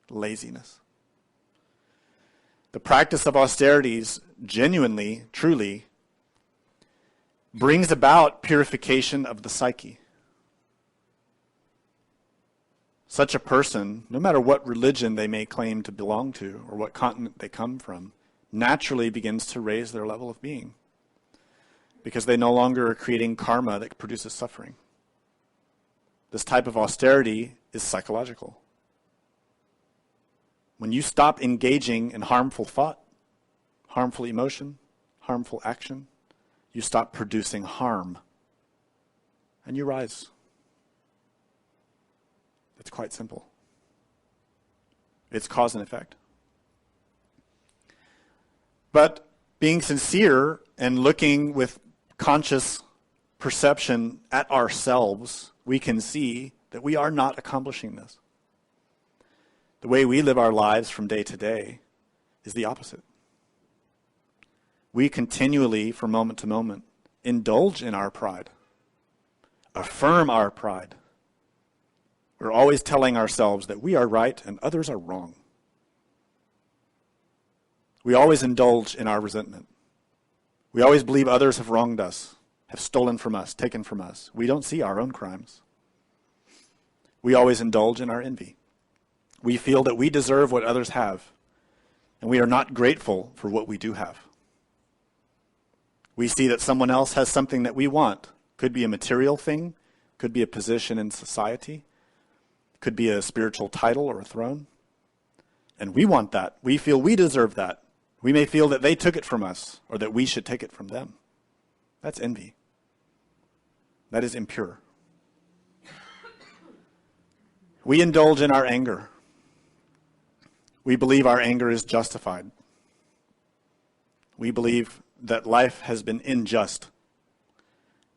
B: laziness. The practice of austerities genuinely, truly, brings about purification of the psyche. Such a person, no matter what religion they may claim to belong to or what continent they come from, naturally begins to raise their level of being because they no longer are creating karma that produces suffering. This type of austerity is psychological. When you stop engaging in harmful thought, harmful emotion, harmful action, you stop producing harm and you rise. It's quite simple. It's cause and effect. But being sincere and looking with conscious perception at ourselves, we can see that we are not accomplishing this. The way we live our lives from day to day is the opposite. We continually, from moment to moment, indulge in our pride, affirm our pride. We're always telling ourselves that we are right and others are wrong. We always indulge in our resentment. We always believe others have wronged us, have stolen from us, taken from us. We don't see our own crimes. We always indulge in our envy. We feel that we deserve what others have, and we are not grateful for what we do have. We see that someone else has something that we want. Could be a material thing, could be a position in society, could be a spiritual title or a throne. And we want that. We feel we deserve that. We may feel that they took it from us or that we should take it from them. That's envy. That is impure. We indulge in our anger. We believe our anger is justified. We believe that life has been unjust,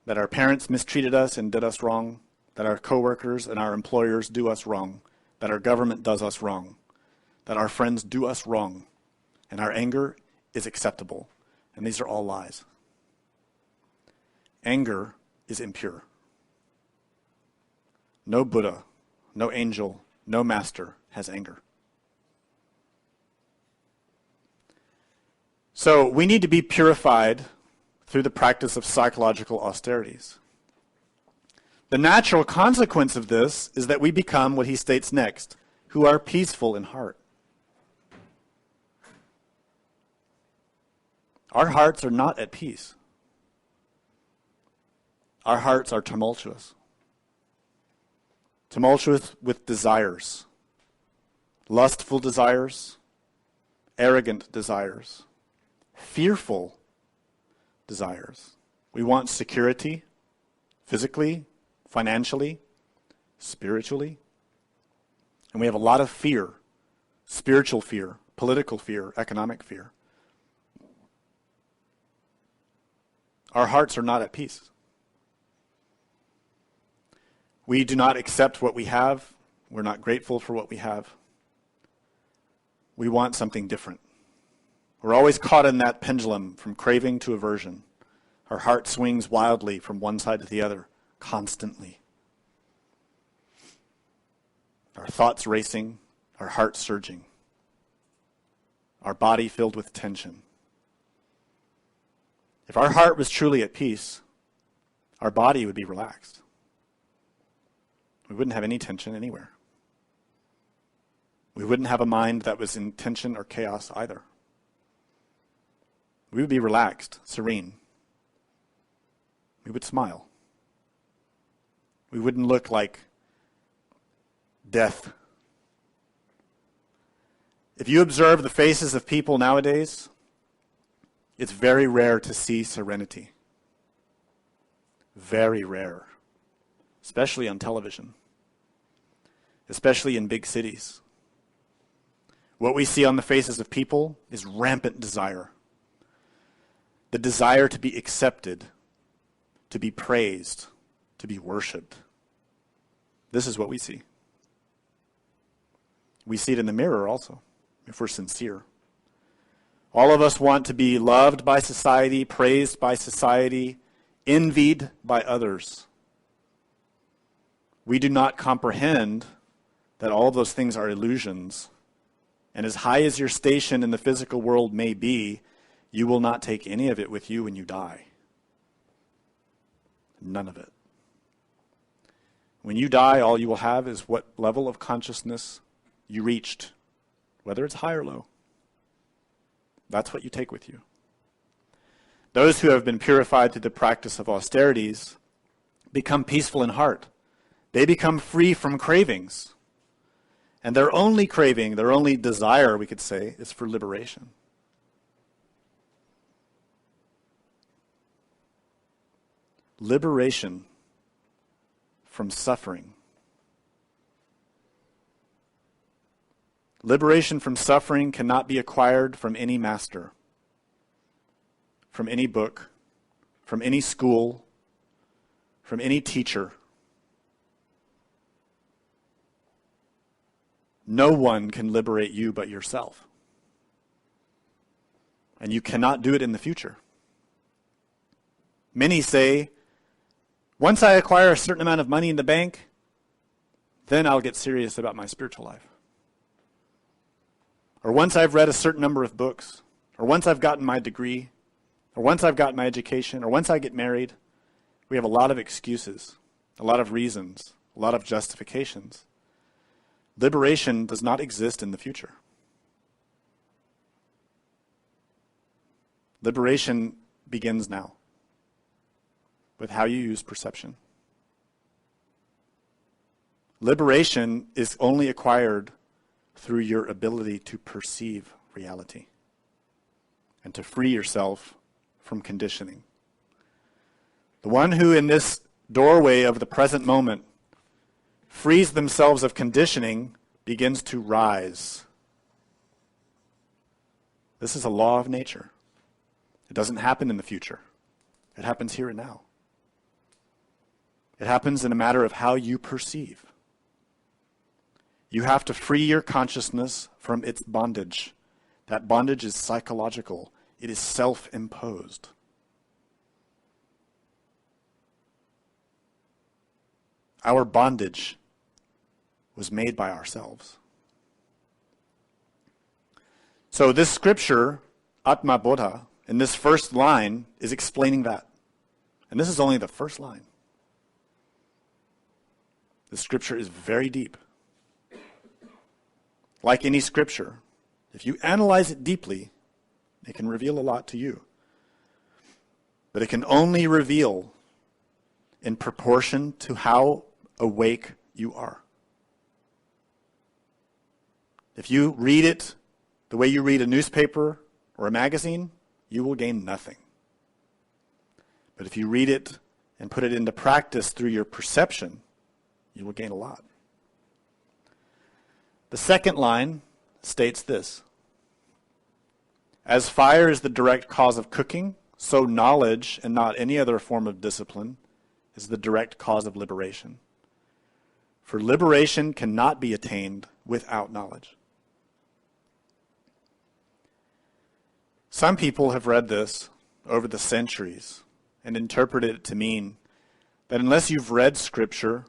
B: that our parents mistreated us and did us wrong, that our coworkers and our employers do us wrong, that our government does us wrong, that our friends do us wrong, and our anger is acceptable. And these are all lies. Anger is impure. No Buddha, no angel, no master has anger. So we need to be purified through the practice of psychological austerities. The natural consequence of this is that we become what he states next, who are peaceful in heart. Our hearts are not at peace. Our hearts are tumultuous. tumultuous with desires, lustful desires, arrogant desires, fearful desires. We want security, physically, financially, spiritually. And we have a lot of fear, spiritual fear, political fear, economic fear. Our hearts are not at peace. We do not accept what we have. We're not grateful for what we have. We want something different. We're always caught in that pendulum from craving to aversion. Our heart swings wildly from one side to the other, constantly. Our thoughts racing, our heart surging, our body filled with tension. If our heart was truly at peace, our body would be relaxed. We wouldn't have any tension anywhere. We wouldn't have a mind that was in tension or chaos either. We would be relaxed, serene. We would smile. We wouldn't look like death. If you observe the faces of people nowadays, it's very rare to see serenity. Very rare. Especially on television. Especially in big cities. What we see on the faces of people is rampant desire. The desire to be accepted, to be praised, to be worshipped. This is what we see. We see it in the mirror also, if we're sincere. All of us want to be loved by society, praised by society, envied by others. We do not comprehend that all of those things are illusions. And as high as your station in the physical world may be, you will not take any of it with you when you die. None of it. When you die, all you will have is what level of consciousness you reached, whether it's high or low. That's what you take with you. Those who have been purified through the practice of austerities become peaceful in heart. They become free from cravings. And their only craving, their only desire, we could say, is for liberation. Liberation from suffering. Liberation from suffering cannot be acquired from any master, from any book, from any school, from any teacher. No one can liberate you but yourself. And you cannot do it in the future. Many say, once I acquire a certain amount of money in the bank, then I'll get serious about my spiritual life. Or once I've read a certain number of books, or once I've gotten my degree, or once I've gotten my education, or once I get married. We have a lot of excuses, a lot of reasons, a lot of justifications. Liberation does not exist in the future. Liberation begins now with how you use perception. Liberation is only acquired through your ability to perceive reality and to free yourself from conditioning. The one who in this doorway of the present moment frees themselves of conditioning begins to rise. This is a law of nature. It doesn't happen in the future. It happens here and now. It happens in a matter of how you perceive. You have to free your consciousness from its bondage. That bondage is psychological. It is self-imposed. Our bondage was made by ourselves. So this scripture, Atma Bodha, in this first line, is explaining that. And this is only the first line. The scripture is very deep. Like any scripture, if you analyze it deeply, it can reveal a lot to you. But it can only reveal in proportion to how awake you are. If you read it the way you read a newspaper or a magazine, you will gain nothing. But if you read it and put it into practice through your perception, you will gain a lot. The second line states this: as fire is the direct cause of cooking, so knowledge, and not any other form of discipline, is the direct cause of liberation. For liberation cannot be attained without knowledge. Some people have read this over the centuries and interpreted it to mean that unless you've read Scripture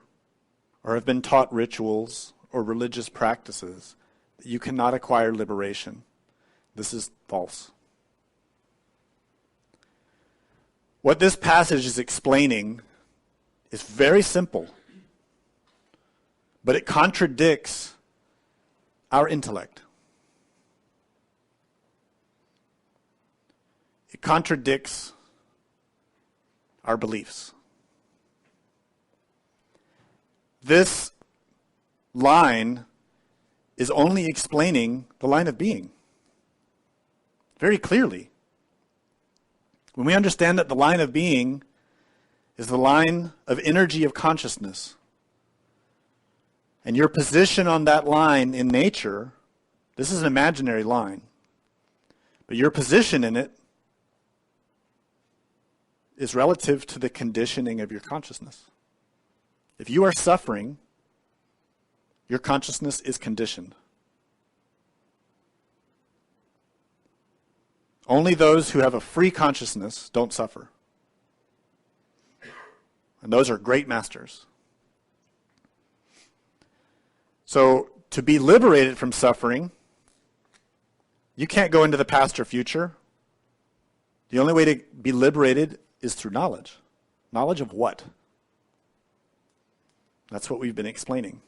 B: or have been taught rituals or religious practices, that you cannot acquire liberation. This is false. What this passage is explaining is very simple, but it contradicts our intellect. It contradicts our beliefs. This line is only explaining the line of being very clearly. When we understand that the line of being is the line of energy of consciousness, and your position on that line in nature, this is an imaginary line, but your position in it is relative to the conditioning of your consciousness. If you are suffering, your consciousness is conditioned. Only those who have a free consciousness don't suffer. And those are great masters. So, to be liberated from suffering, you can't go into the past or future. The only way to be liberated is through knowledge. Knowledge of what? That's what we've been explaining.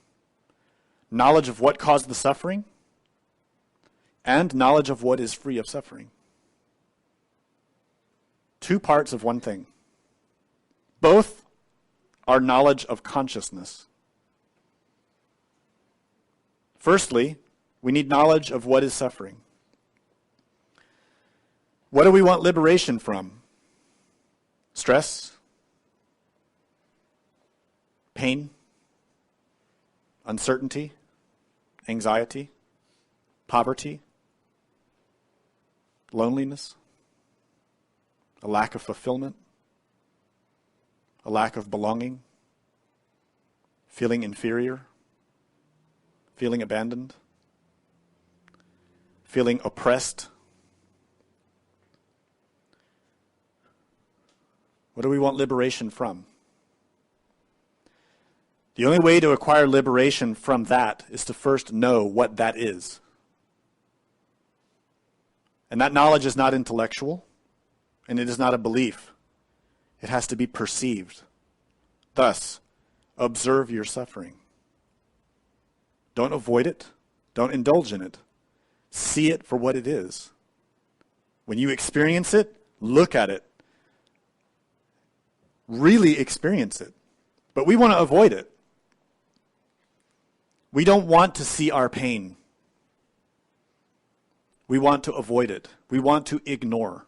B: Knowledge of what caused the suffering, and knowledge of what is free of suffering. Two parts of one thing. Both are knowledge of consciousness. Firstly, we need knowledge of what is suffering. What do we want liberation from? Stress? Pain? Uncertainty? Anxiety? Poverty? Loneliness? A lack of fulfillment? A lack of belonging? Feeling inferior? Feeling abandoned? Feeling oppressed? What do we want liberation from? The only way to acquire liberation from that is to first know what that is. And that knowledge is not intellectual, and it is not a belief. It has to be perceived. Thus, observe your suffering. Don't avoid it. Don't indulge in it. See it for what it is. When you experience it, look at it. Really experience it. But we want to avoid it. We don't want to see our pain. We want to avoid it. We want to ignore.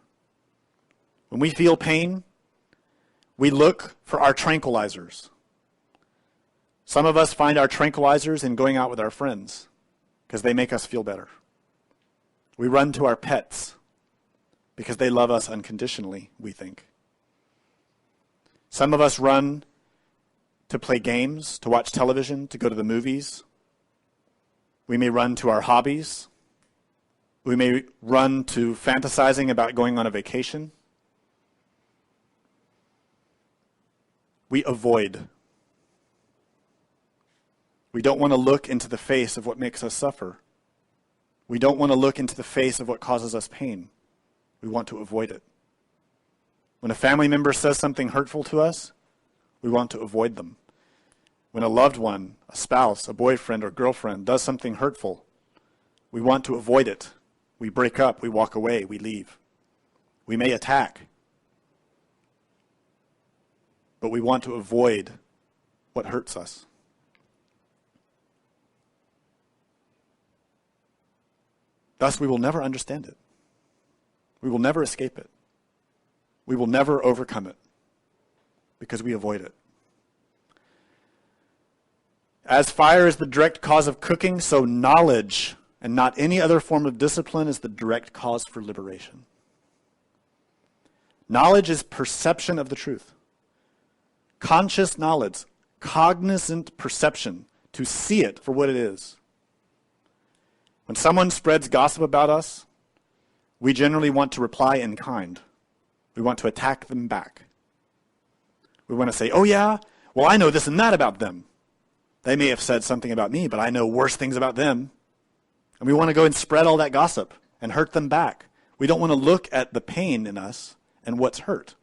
B: When we feel pain, we look for our tranquilizers. Some of us find our tranquilizers in going out with our friends because they make us feel better. We run to our pets because they love us unconditionally, we think. Some of us run to play games, to watch television, to go to the movies. We may run to our hobbies. We may run to fantasizing about going on a vacation. We avoid. We don't want to look into the face of what makes us suffer. We don't want to look into the face of what causes us pain. We want to avoid it. When a family member says something hurtful to us, we want to avoid them. When a loved one, a spouse, a boyfriend or girlfriend does something hurtful, we want to avoid it. We break up, we walk away, we leave. We may attack, but we want to avoid what hurts us. Thus, we will never understand it. We will never escape it. We will never overcome it because we avoid it. As fire is the direct cause of cooking, so knowledge and not any other form of discipline is the direct cause for liberation. Knowledge is perception of the truth. Conscious knowledge, cognizant perception, to see it for what it is. When someone spreads gossip about us, we generally want to reply in kind. We want to attack them back. We want to say, oh yeah, well I know this and that about them. They may have said something about me, but I know worse things about them. And we want to go and spread all that gossip and hurt them back. We don't want to look at the pain in us and what's hurt.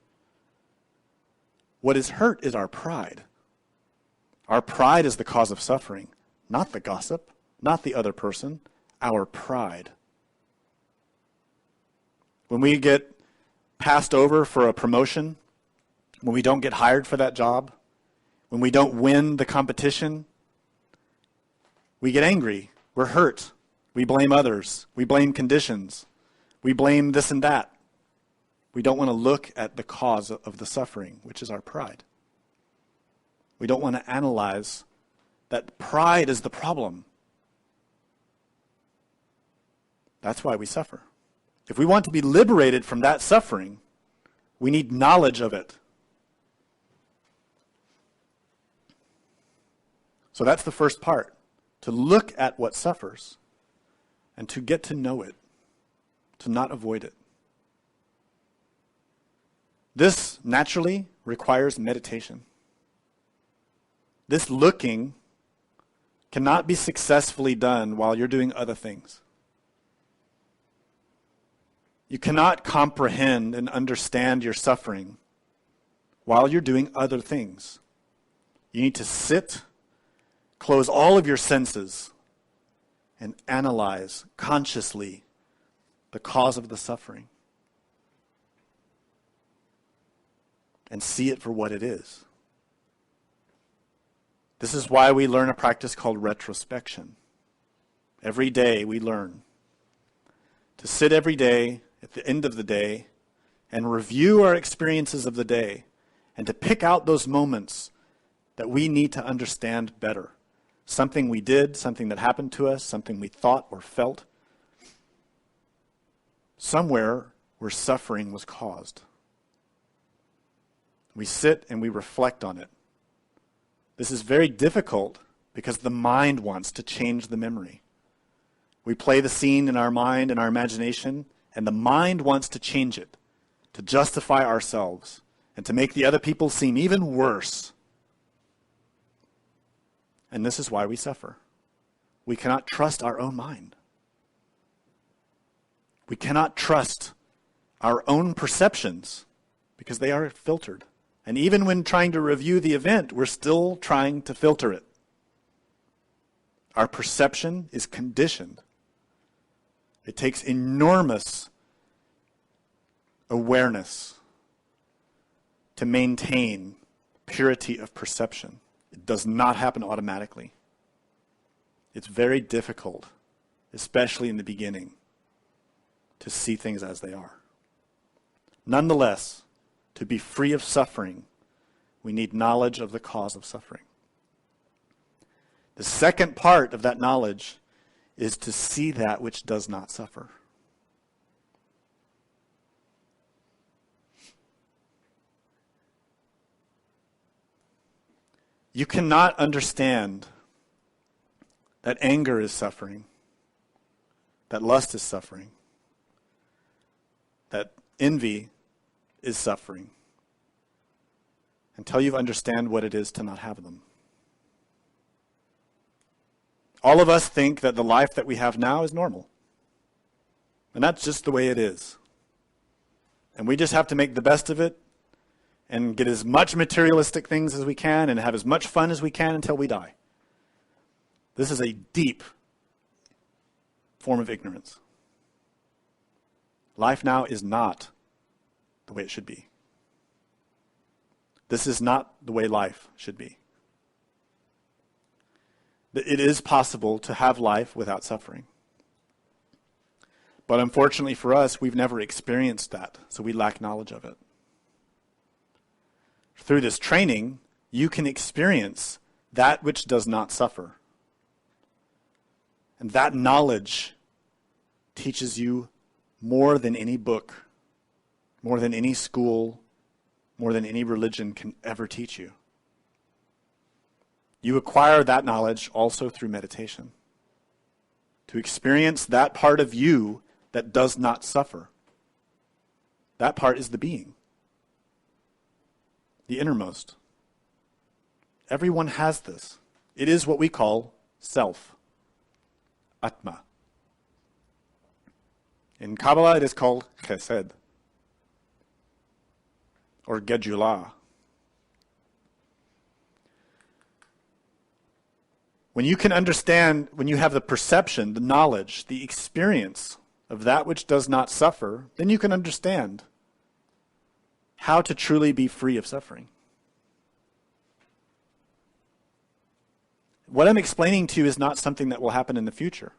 B: What is hurt is our pride. Our pride is the cause of suffering, not the gossip, not the other person, our pride. When we get passed over for a promotion, when we don't get hired for that job, when we don't win the competition, we get angry. We're hurt. We blame others. We blame conditions. We blame this and that. We don't want to look at the cause of the suffering, which is our pride. We don't want to analyze that pride is the problem. That's why we suffer. If we want to be liberated from that suffering, we need knowledge of it. So that's the first part, to look at what suffers and to get to know it, to not avoid it. This naturally requires meditation. This looking cannot be successfully done while you're doing other things. You cannot comprehend and understand your suffering while you're doing other things. You need to sit, close all of your senses, and analyze consciously the cause of the suffering. And see it for what it is. This is why we learn a practice called retrospection. Every day we learn to sit every day at the end of the day and review our experiences of the day and to pick out those moments that we need to understand better. Something we did, something that happened to us, something we thought or felt, somewhere where suffering was caused. We sit and we reflect on it. This is very difficult because the mind wants to change the memory. We play the scene in our mind and our imagination, and the mind wants to change it, to justify ourselves, and to make the other people seem even worse. And this is why we suffer. We cannot trust our own mind. We cannot trust our own perceptions because they are filtered. And even when trying to review the event, we're still trying to filter it. Our perception is conditioned. It takes enormous awareness to maintain purity of perception. It does not happen automatically. It's very difficult, especially in the beginning, to see things as they are. Nonetheless, to be free of suffering, we need knowledge of the cause of suffering. The second part of that knowledge is to see that which does not suffer. You cannot understand that anger is suffering, that lust is suffering, that envy is suffering, until you understand what it is to not have them. All of us think that the life that we have now is normal. And that's just the way it is. And we just have to make the best of it and get as much materialistic things as we can and have as much fun as we can until we die. This is a deep form of ignorance. Life now is not the way it should be. This is not the way life should be. It is possible to have life without suffering. But unfortunately for us, we've never experienced that, so we lack knowledge of it. Through this training, you can experience that which does not suffer. And that knowledge teaches you more than any book, more than any school, more than any religion can ever teach you. You acquire that knowledge also through meditation. To experience that part of you that does not suffer. That part is the being. The innermost. Everyone has this. It is what we call self. Atma. In Kabbalah it is called chesed. Or gedulah. When you can understand, when you have the perception, the knowledge, the experience of that which does not suffer, then you can understand how to truly be free of suffering. What I'm explaining to you is not something that will happen in the future.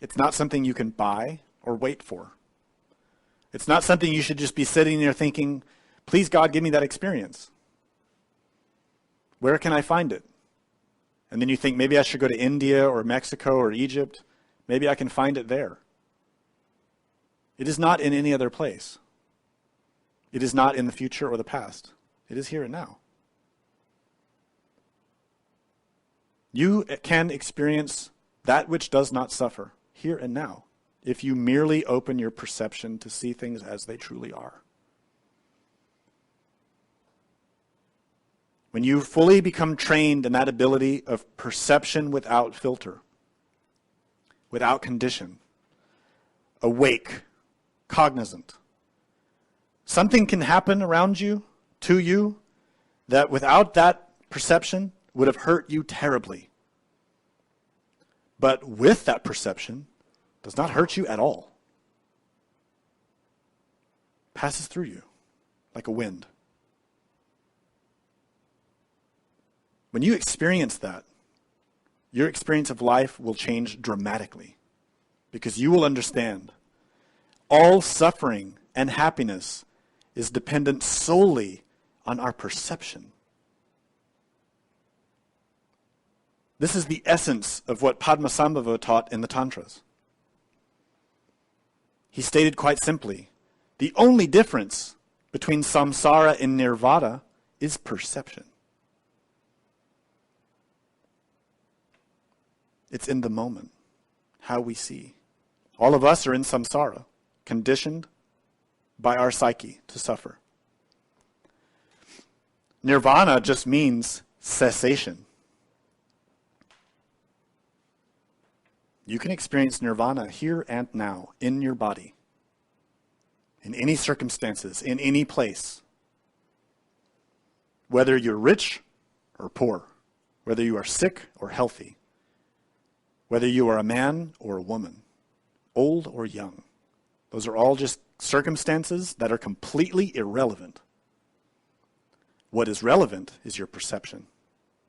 B: It's not something you can buy or wait for. It's not something you should just be sitting there thinking, please God, give me that experience. Where can I find it? And then you think, maybe I should go to India or Mexico or Egypt. Maybe I can find it there. It is not in any other place. It is not in the future or the past. It is here and now. You can experience that which does not suffer here and now if you merely open your perception to see things as they truly are. When you fully become trained in that ability of perception without filter, without condition, awake, cognizant, something can happen around you, to you, that without that perception would have hurt you terribly. But with that perception, does not hurt you at all. Passes through you like a wind. When you experience that, your experience of life will change dramatically because you will understand all suffering and happiness is dependent solely on our perception. This is the essence of what Padmasambhava taught in the Tantras. He stated quite simply, the only difference between samsara and nirvana is perception. It's in the moment, how we see. All of us are in samsara, conditioned by our psyche to suffer. Nirvana just means cessation. You can experience nirvana here and now, in your body, in any circumstances, in any place. Whether you're rich or poor, whether you are sick or healthy, whether you are a man or a woman, old or young. Those are all just circumstances that are completely irrelevant. What is relevant is your perception.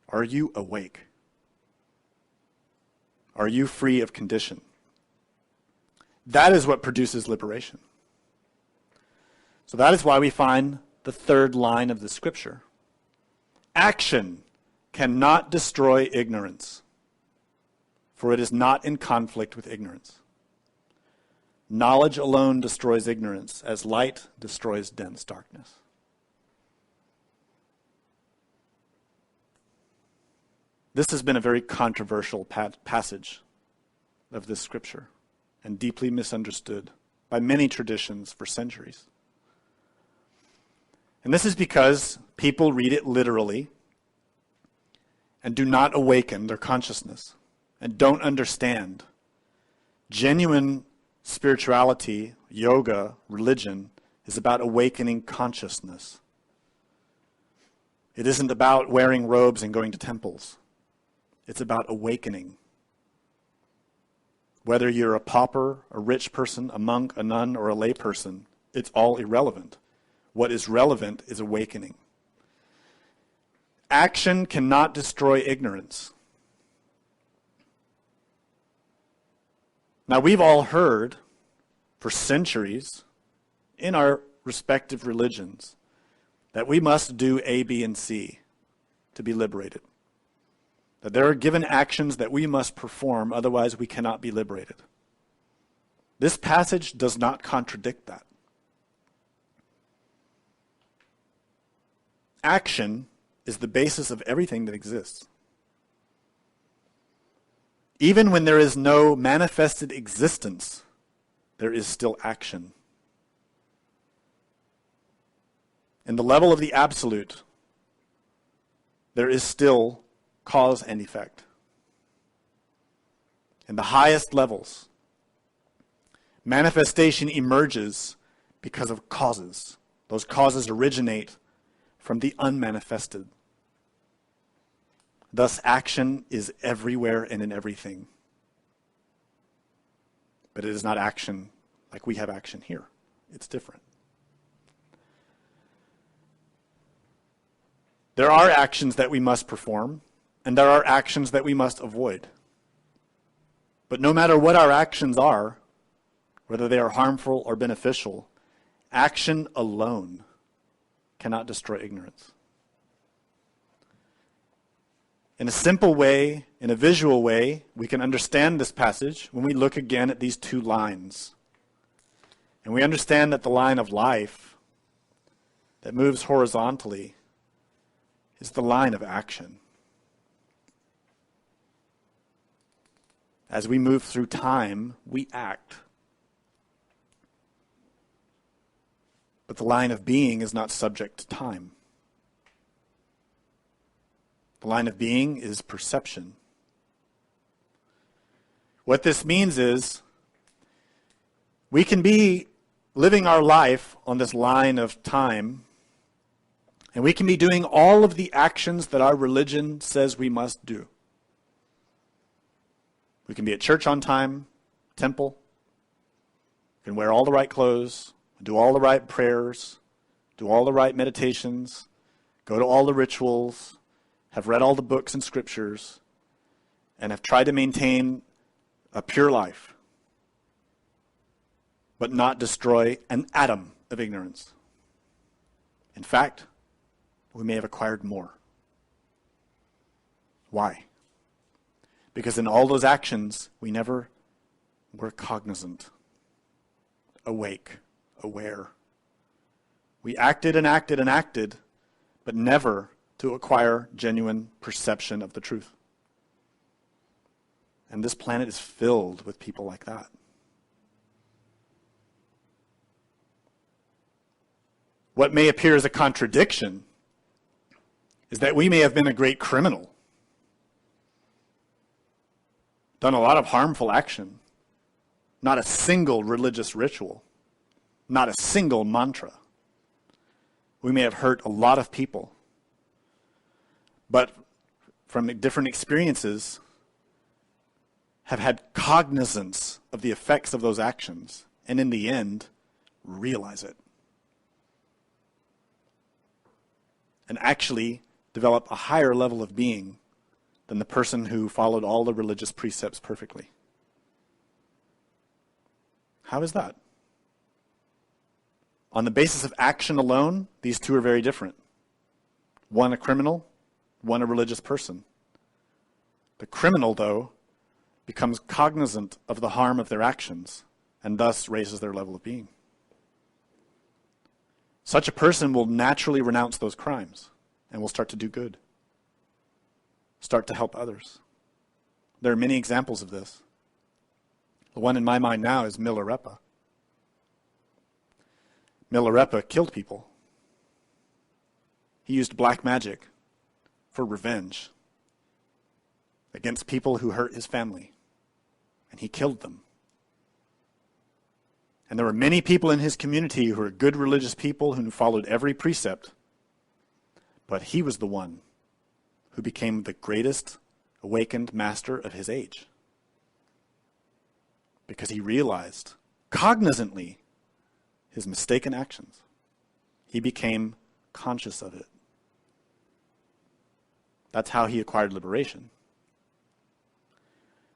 B: Are you awake? Are you free of condition? That is what produces liberation. So that is why we find the third line of the scripture. Action cannot destroy ignorance, for it is not in conflict with ignorance. Knowledge alone destroys ignorance, as light destroys dense darkness. This has been a very controversial passage of this scripture and deeply misunderstood by many traditions for centuries. And this is because people read it literally and do not awaken their consciousness and don't understand. Genuine spirituality, yoga, religion is about awakening consciousness. It isn't about wearing robes and going to temples. It's about awakening. Whether you're a pauper, a rich person, a monk, a nun, or a lay person, it's all irrelevant. What is relevant is awakening. Action cannot destroy ignorance. Now, we've all heard for centuries in our respective religions that we must do A, B, and C to be liberated. That there are given actions that we must perform, otherwise we cannot be liberated. This passage does not contradict that. Action is the basis of everything that exists. Even when there is no manifested existence, there is still action. In the level of the absolute, there is still cause and effect. In the highest levels, manifestation emerges because of causes. Those causes originate from the unmanifested. Thus, action is everywhere and in everything. But it is not action like we have action here. It's different. There are actions that we must perform, and there are actions that we must avoid. But no matter what our actions are, whether they are harmful or beneficial, action alone cannot destroy ignorance. In a simple way, in a visual way, we can understand this passage when we look again at these two lines. And we understand that the line of life that moves horizontally is the line of action. As we move through time, we act. But the line of being is not subject to time. The line of being is perception. What this means is we can be living our life on this line of time, and we can be doing all of the actions that our religion says we must do. We can be at church on time, temple. We can wear all the right clothes, do all the right prayers, do all the right meditations, go to all the rituals, have read all the books and scriptures, and have tried to maintain a pure life, but not destroy an atom of ignorance. In fact, we may have acquired more. Why? Because in all those actions, we never were cognizant, awake, aware. We acted and acted and acted, but never to acquire genuine perception of the truth. And this planet is filled with people like that. What may appear as a contradiction is that we may have been a great criminal, done a lot of harmful action, not a single religious ritual, not a single mantra. We may have hurt a lot of people, but from different experiences have had cognizance of the effects of those actions, and in the end, realize it. And actually develop a higher level of being than the person who followed all the religious precepts perfectly. How is that? On the basis of action alone, these two are very different. One a criminal, one a religious person. The criminal, though, becomes cognizant of the harm of their actions and thus raises their level of being. Such a person will naturally renounce those crimes and will start to do good, start to help others. There are many examples of this. The one in my mind now is Milarepa. Milarepa killed people. He used black magic for revenge against people who hurt his family, and he killed them. And there were many people in his community who were good religious people who followed every precept, but he was the one who became the greatest awakened master of his age, because he realized cognizantly his mistaken actions. He became conscious of it. That's how he acquired liberation.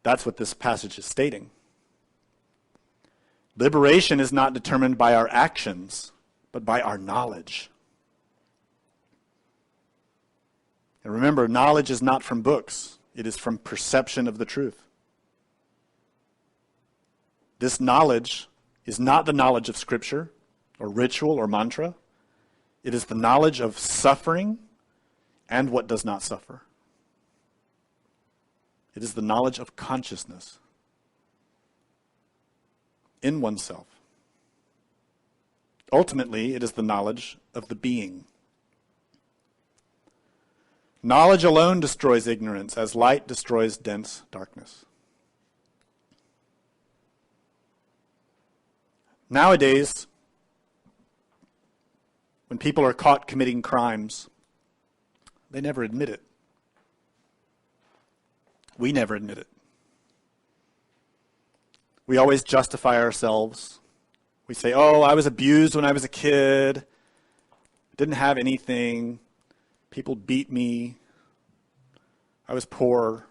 B: That's what this passage is stating. Liberation is not determined by our actions, but by our knowledge. And remember, knowledge is not from books. It is from perception of the truth. This knowledge is not the knowledge of Scripture or ritual or mantra. It is the knowledge of suffering and what does not suffer. It is the knowledge of consciousness in oneself. Ultimately, it is the knowledge of the being. Knowledge alone destroys ignorance, as light destroys dense darkness. Nowadays, when people are caught committing crimes, they never admit it. We never admit it. We always justify ourselves. We say, oh, I was abused when I was a kid. Didn't have anything. People beat me. I was poor.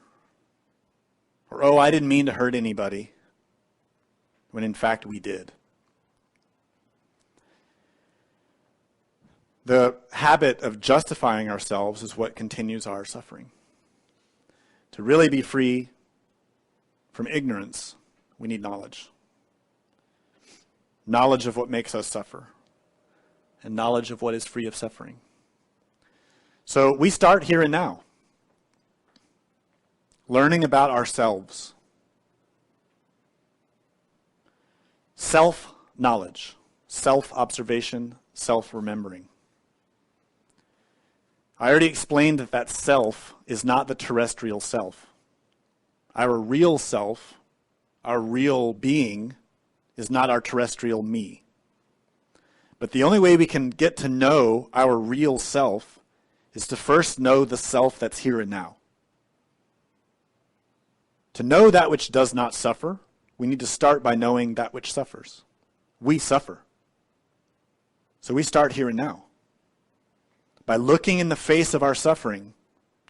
B: Or, oh, I didn't mean to hurt anybody. When in fact we did. The habit of justifying ourselves is what continues our suffering. To really be free from ignorance, we need knowledge. Knowledge of what makes us suffer. And knowledge of what is free of suffering. So we start here and now. Learning about ourselves. Self-knowledge. Self-observation. Self-remembering. I already explained that self is not the terrestrial self. Our real self, our real being, is not our terrestrial me. But the only way we can get to know our real self is to first know the self that's here and now. To know that which does not suffer, we need to start by knowing that which suffers. We suffer. So we start here and now. By looking in the face of our suffering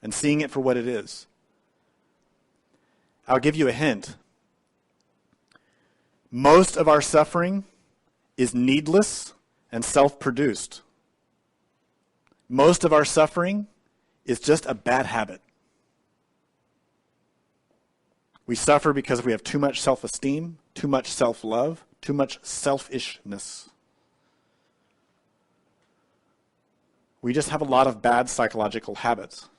B: and seeing it for what it is. I'll give you a hint. Most of our suffering is needless and self-produced. Most of our suffering is just a bad habit. We suffer because we have too much self-esteem, too much self-love, too much selfishness. We just have a lot of bad psychological habits.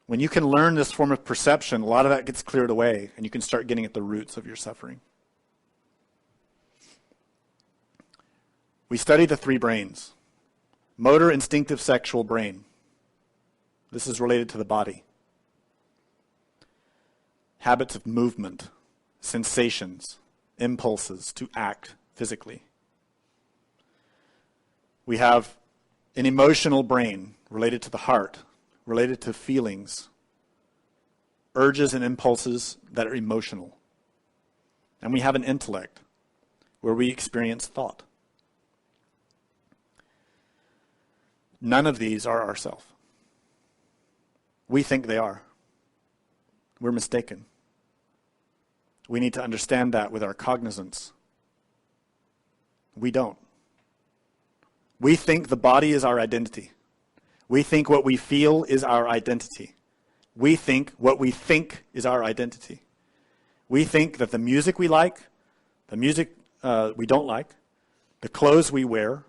B: When you can learn this form of perception, a lot of that gets cleared away, and you can start getting at the roots of your suffering. We study the three brains. Motor, instinctive, sexual brain. This is related to the body. Habits of movement, sensations, impulses to act physically. We have an emotional brain related to the heart, related to feelings, urges and impulses that are emotional. And we have an intellect where we experience thought. None of these are ourself. We think they are. We're mistaken. We need to understand that with our cognizance. We don't. We think the body is our identity. We think what we feel is our identity. We think what we think is our identity. We think that the music we like, the music we don't like, the clothes we wear,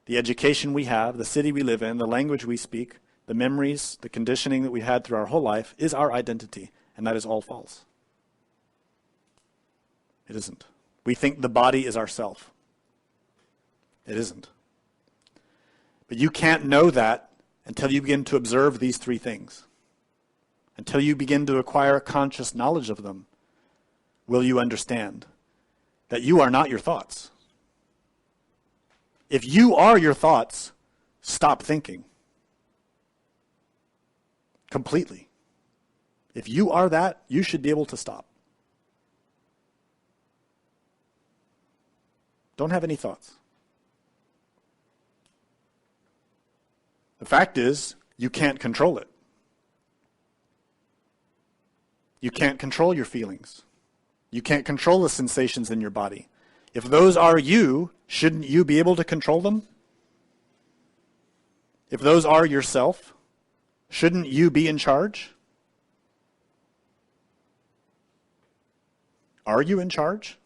B: the education we have, the city we live in, the language we speak, the memories, the conditioning that we've had through our whole life is our identity, and that is all false. It isn't. We think the body is ourself. It isn't. But you can't know that until you begin to observe these three things. Until you begin to acquire conscious knowledge of them, will you understand that you are not your thoughts. If you are your thoughts, stop thinking. Completely. If you are that, you should be able to stop. Don't have any thoughts. The fact is, you can't control it. You can't control your feelings. You can't control the sensations in your body. If those are you, shouldn't you be able to control them? If those are yourself, shouldn't you be in charge? Are you in charge?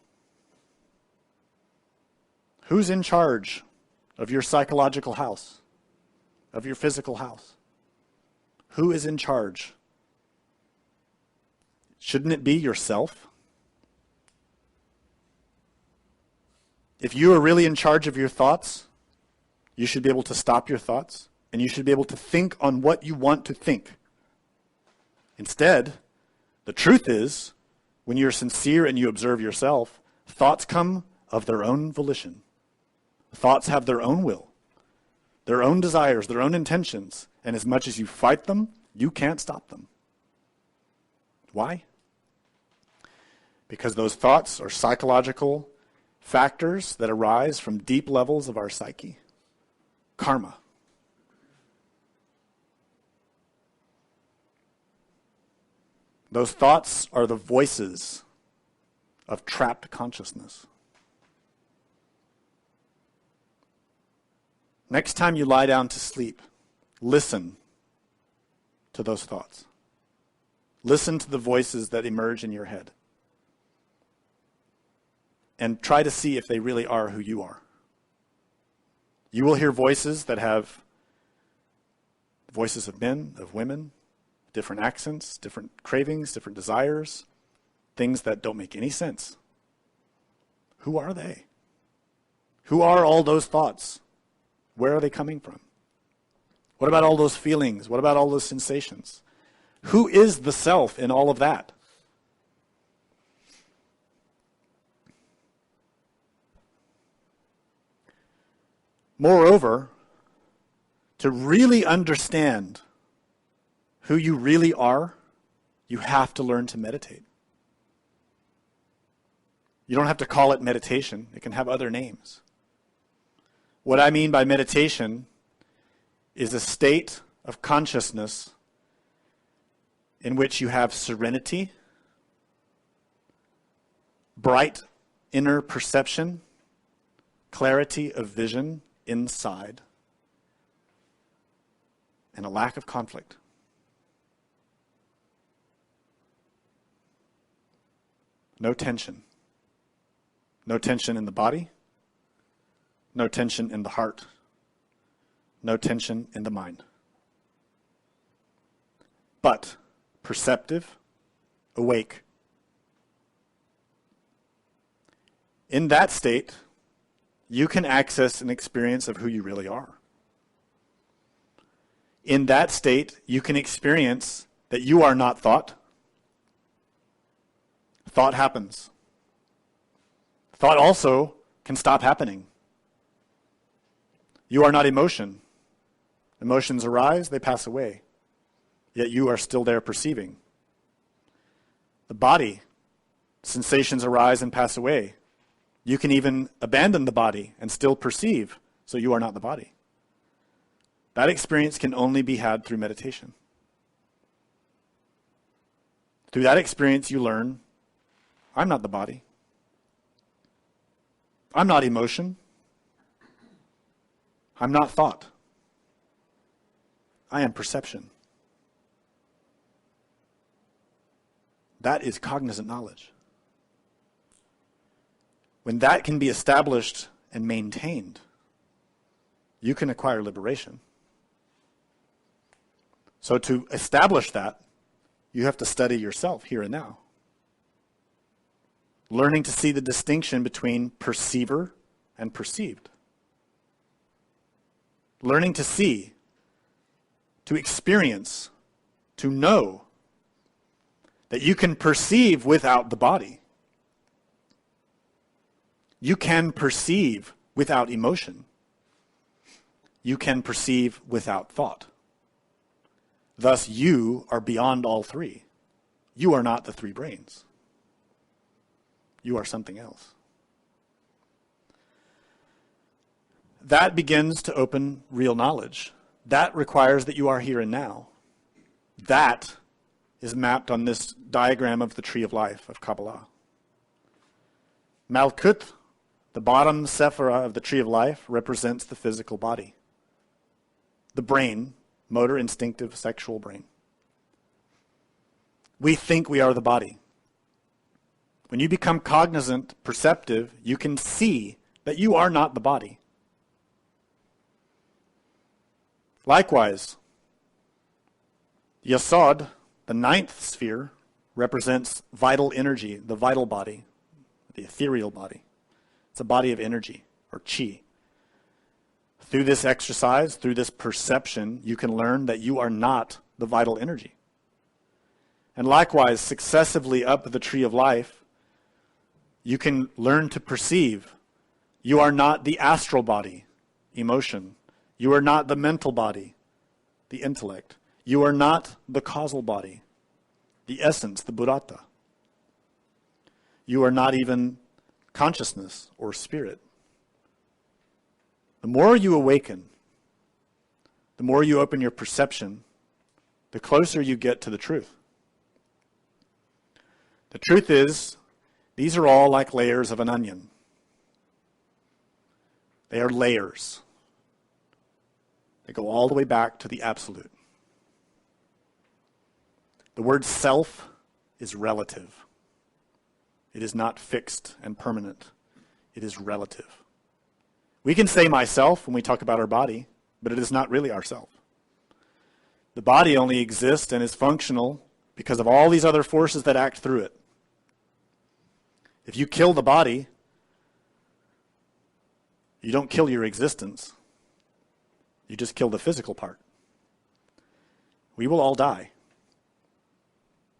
B: Who's in charge of your psychological house, of your physical house? Who is in charge? Shouldn't it be yourself? If you are really in charge of your thoughts, you should be able to stop your thoughts, and you should be able to think on what you want to think. Instead, the truth is, when you're sincere and you observe yourself, thoughts come of their own volition. Thoughts have their own will, their own desires, their own intentions, and as much as you fight them, you can't stop them. Why? Because those thoughts are psychological factors that arise from deep levels of our psyche. Karma. Those thoughts are the voices of trapped consciousness. Next time you lie down to sleep, listen to those thoughts. Listen to the voices that emerge in your head. And try to see if they really are who you are. You will hear voices that have voices of men, of women, different accents, different cravings, different desires, things that don't make any sense. Who are they? Who are all those thoughts? Where are they coming from? What about all those feelings? What about all those sensations? Who is the self in all of that? Moreover, to really understand who you really are, you have to learn to meditate. You don't have to call it meditation. It can have other names. What I mean by meditation is a state of consciousness in which you have serenity, bright inner perception, clarity of vision inside, and a lack of conflict. No tension. No tension in the body. No tension in the heart. No tension in the mind. But perceptive, awake. In that state, you can access an experience of who you really are. In that state, you can experience that you are not thought. Thought happens. Thought also can stop happening. You are not emotion. Emotions arise, they pass away. Yet you are still there perceiving. The body, sensations arise and pass away. You can even abandon the body and still perceive, so you are not the body. That experience can only be had through meditation. Through that experience, you learn, I'm not the body. I'm not emotion. I'm not thought. I am perception. That is cognizant knowledge. When that can be established and maintained, you can acquire liberation. So to establish that, you have to study yourself here and now. Learning to see the distinction between perceiver and perceived. Learning to see, to experience, to know that you can perceive without the body. You can perceive without emotion. You can perceive without thought. Thus, you are beyond all three. You are not the three brains. You are something else. That begins to open real knowledge. That requires that you are here and now. That is mapped on this diagram of the tree of life of Kabbalah. Malkut, the bottom sephira of the tree of life, represents the physical body. The brain, motor, instinctive, sexual brain. We think we are the body. When you become cognizant, perceptive, you can see that you are not the body. Likewise, Yasod, the ninth sphere, represents vital energy, the vital body, the ethereal body. It's a body of energy, or chi. Through this exercise, through this perception, you can learn that you are not the vital energy. And likewise, successively up the tree of life, you can learn to perceive you are not the astral body, emotion. You are not the mental body, the intellect. You are not the causal body, the essence, the Buddhata. You are not even consciousness or spirit. The more you awaken, the more you open your perception, the closer you get to the truth. The truth is, these are all like layers of an onion. They are layers. They go all the way back to the absolute. The word self is relative. It is not fixed and permanent. It is relative. We can say myself when we talk about our body, but it is not really ourself. The body only exists and is functional because of all these other forces that act through it. If you kill the body, you don't kill your existence. You just kill the physical part. We will all die.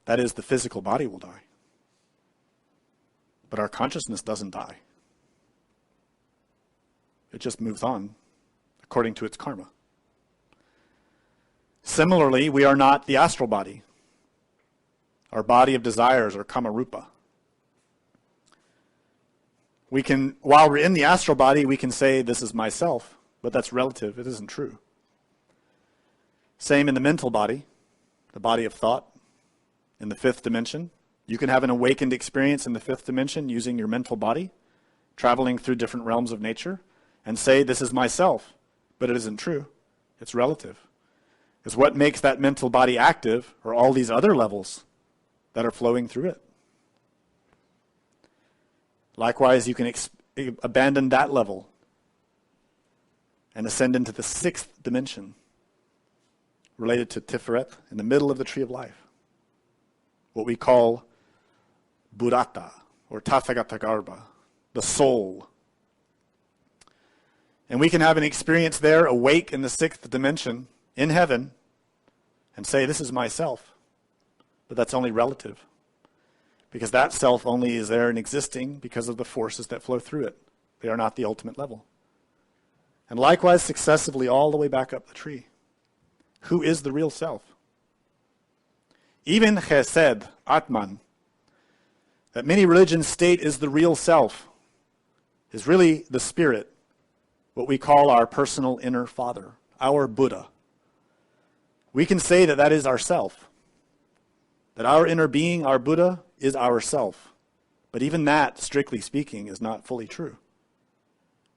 B: That is, the physical body will die. But our consciousness doesn't die. It just moves on according to its karma. Similarly, we are not the astral body. Our body of desires or kamarupa. We can, while we're in the astral body, we can say, this is myself, but that's relative. It isn't true. Same in the mental body, the body of thought, in the fifth dimension. You can have an awakened experience in the fifth dimension using your mental body, traveling through different realms of nature, and say, this is myself, but it isn't true. It's relative. Because what makes that mental body active are all these other levels that are flowing through it. Likewise, you can abandon that level and ascend into the sixth dimension, related to Tiferet, in the middle of the tree of life, what we call Buddhata, or Tathagatagarbha, the soul. And we can have an experience there, awake in the sixth dimension, in heaven, and say, this is myself. But that's only relative. Because that self only is there and existing because of the forces that flow through it. They are not the ultimate level. And likewise, successively, all the way back up the tree. Who is the real self? Even Chesed, Atman, that many religions state is the real self, is really the spirit, what we call our personal inner father, our Buddha. We can say that that is ourself, that our inner being, our Buddha, is ourself. But even that, strictly speaking, is not fully true.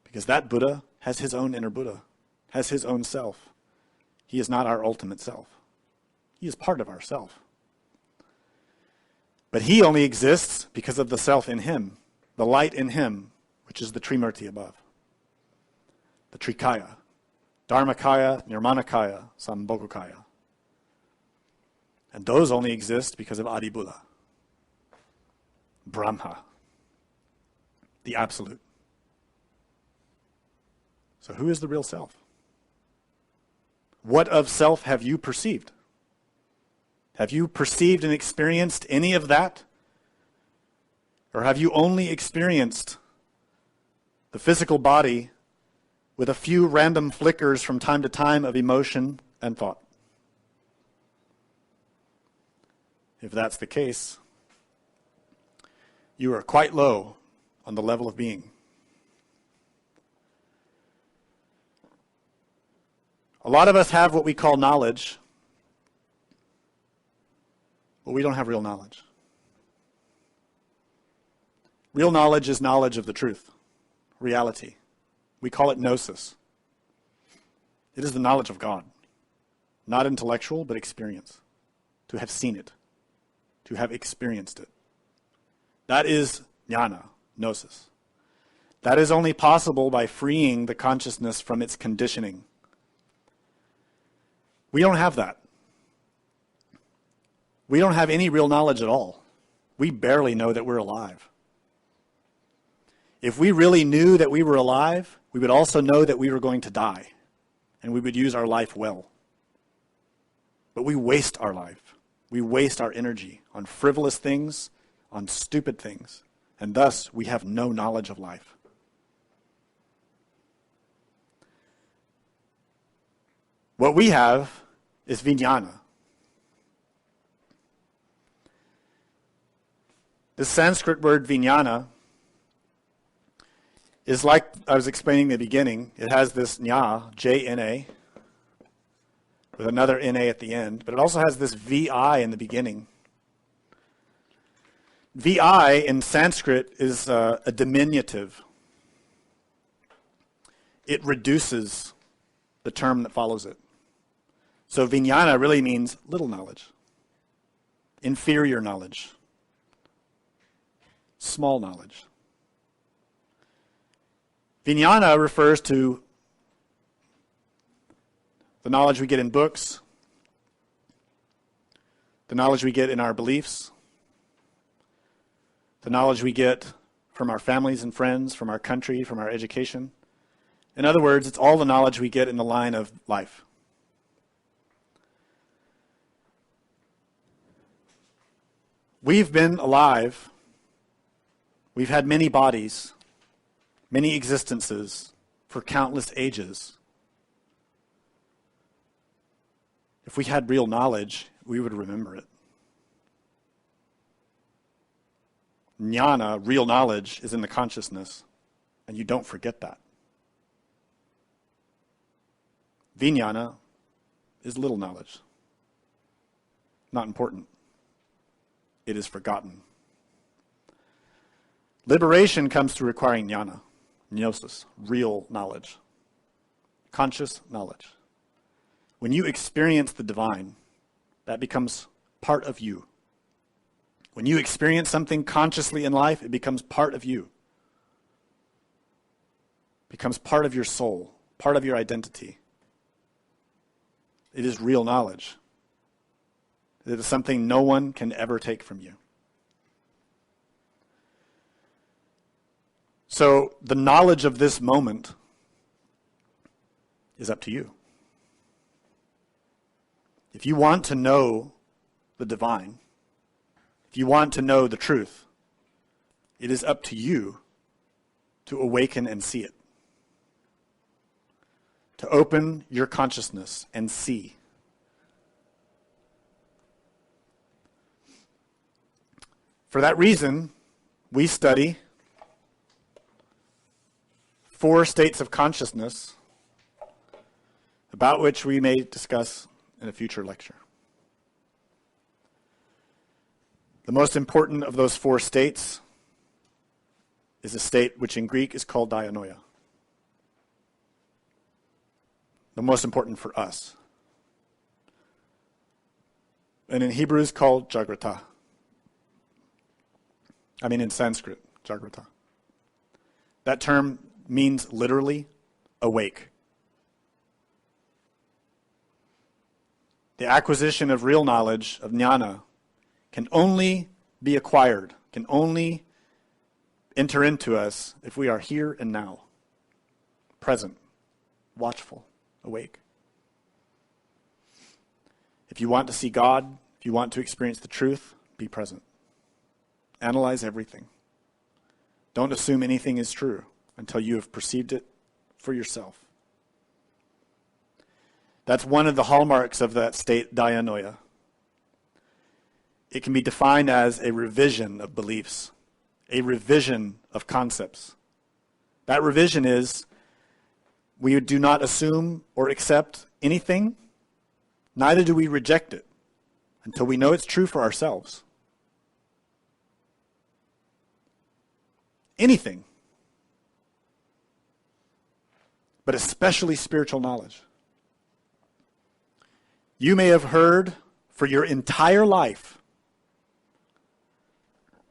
B: Because that Buddha has his own inner Buddha, has his own self. He is not our ultimate self. He is part of ourself. But he only exists because of the self in him, the light in him, which is the Trimurti above. The Trikaya, Dharmakaya, Nirmanakaya, Sambhogakaya. And those only exist because of Adi Buddha. Brahma, the absolute. So who is the real self? What of self have you perceived? Have you perceived and experienced any of that? Or have you only experienced the physical body with a few random flickers from time to time of emotion and thought? If that's the case, you are quite low on the level of being. A lot of us have what we call knowledge, but we don't have real knowledge. Real knowledge is knowledge of the truth, reality. We call it gnosis. It is the knowledge of God, not intellectual, but experience. To have seen it, to have experienced it. That is jnana, gnosis. That is only possible by freeing the consciousness from its conditioning. We don't have that. We don't have any real knowledge at all. We barely know that we're alive. If we really knew that we were alive, we would also know that we were going to die, and we would use our life well. But we waste our life. We waste our energy on frivolous things, on stupid things, and thus we have no knowledge of life. What we have is vijnana. The Sanskrit word vijnana is like I was explaining in the beginning. It has this nya, J-N-A, with another N-A at the end, but it also has this V-I in the beginning. V-I in Sanskrit is a diminutive. It reduces the term that follows it. So vijnana really means little knowledge, inferior knowledge, small knowledge. Vijnana refers to the knowledge we get in books, the knowledge we get in our beliefs, the knowledge we get from our families and friends, from our country, from our education. In other words, it's all the knowledge we get in the line of life. We've been alive. We've had many bodies, many existences for countless ages. If we had real knowledge, we would remember it. Jnana, real knowledge, is in the consciousness, and you don't forget that. Vijnana is little knowledge. Not important. It is forgotten. Liberation comes through requiring jnana, gnosis, real knowledge, conscious knowledge. When you experience the divine, that becomes part of you. When you experience something consciously in life, it becomes part of you. It becomes part of your soul, part of your identity. It is real knowledge. It is something no one can ever take from you. So the knowledge of this moment is up to you. If you want to know the divine, if you want to know the truth, it is up to you to awaken and see it. To open your consciousness and see. For that reason, we study 4 states of consciousness, about which we may discuss in a future lecture. The most important of those 4 states is a state which in Greek is called dianoia. The most important for us. And in Hebrew is called Jagrata. In Sanskrit, Jagrata. That term means literally awake. The acquisition of real knowledge, of jnana, can only be acquired, can only enter into us if we are here and now, present, watchful, awake. If you want to see God, if you want to experience the truth, be present. Analyze everything. Don't assume anything is true until you have perceived it for yourself. That's one of the hallmarks of that state, dianoia. It can be defined as a revision of beliefs, a revision of concepts. That revision is, we do not assume or accept anything, neither do we reject it until we know it's true for ourselves. anything, but especially spiritual knowledge. You may have heard for your entire life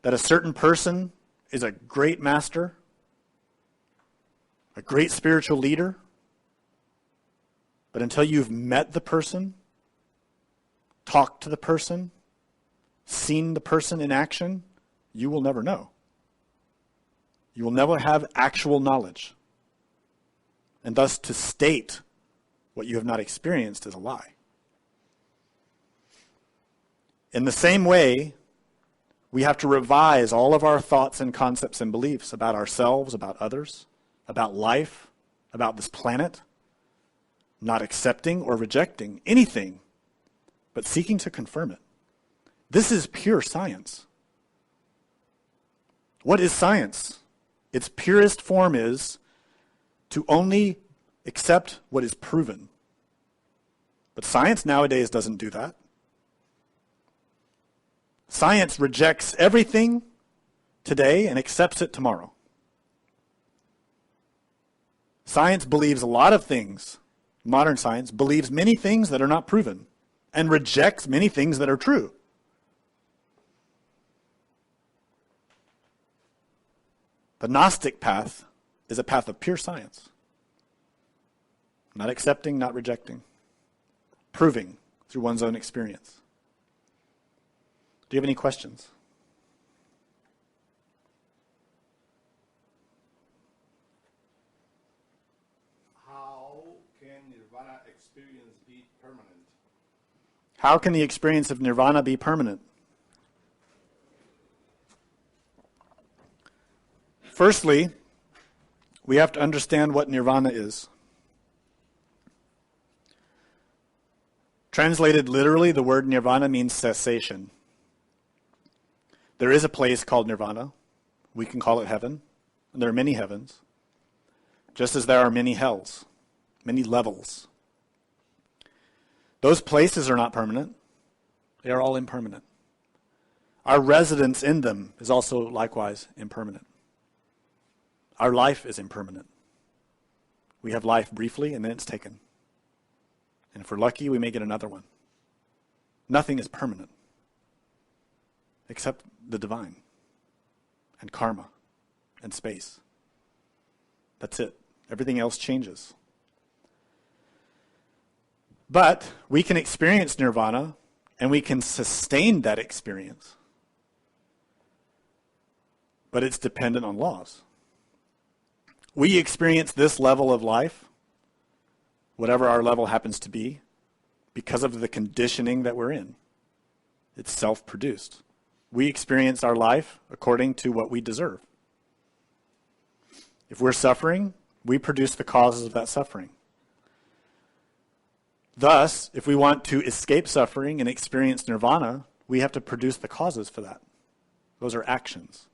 B: that a certain person is a great master, a great spiritual leader, but until you've met the person, talked to the person, seen the person in action, you will never know. You will never have actual knowledge. And thus to state what you have not experienced is a lie. In the same way, we have to revise all of our thoughts and concepts and beliefs about ourselves, about others, about life, about this planet, not accepting or rejecting anything, but seeking to confirm it. This is pure science. What is science? Its purest form is to only accept what is proven. But science nowadays doesn't do that. Science rejects everything today and accepts it tomorrow. Science believes a lot of things. Modern science believes many things that are not proven and rejects many things that are true. The Gnostic path is a path of pure science. Not accepting, not rejecting. Proving through one's own experience. Do you have any questions?
C: How can Nirvana experience be permanent?
B: How can the experience of Nirvana be permanent? Firstly, we have to understand what Nirvana is. Translated literally, the word Nirvana means cessation. There is a place called Nirvana. We can call it heaven. And there are many heavens. Just as there are many hells, many levels. Those places are not permanent. They are all impermanent. Our residence in them is also likewise impermanent. Our life is impermanent. We have life briefly and then it's taken. And if we're lucky, we may get another one. Nothing is permanent except the divine and karma and space. That's it. Everything else changes. But we can experience nirvana and we can sustain that experience. But it's dependent on laws. We experience this level of life, whatever our level happens to be, because of the conditioning that we're in. It's self-produced. We experience our life according to what we deserve. If we're suffering, we produce the causes of that suffering. Thus, if we want to escape suffering and experience nirvana, we have to produce the causes for that. Those are actions.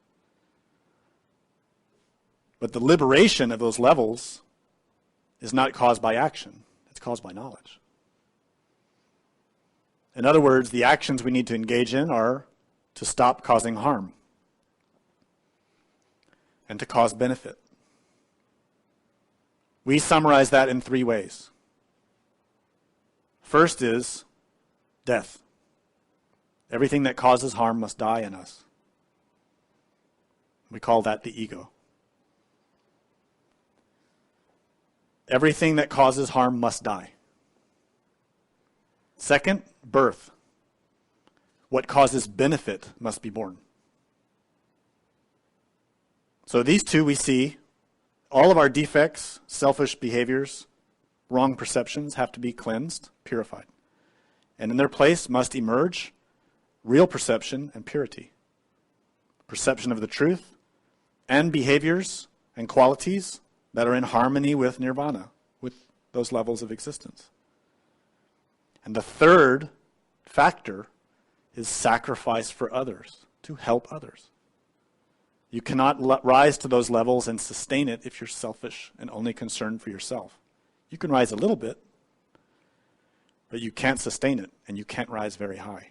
B: But the liberation of those levels is not caused by action. It's caused by knowledge. In other words, the actions we need to engage in are to stop causing harm and to cause benefit. We summarize that in 3 ways. First is death. Everything that causes harm must die in us. We call that the ego. Everything that causes harm must die. Second, birth. What causes benefit must be born. So these two we see, all of our defects, selfish behaviors, wrong perceptions have to be cleansed, purified. And in their place must emerge real perception and purity. Perception of the truth and behaviors and qualities that are in harmony with nirvana, with those levels of existence. And the third factor is sacrifice for others, to help others. You cannot rise to those levels and sustain it if you're selfish and only concerned for yourself. You can rise a little bit, but you can't sustain it, and you can't rise very high.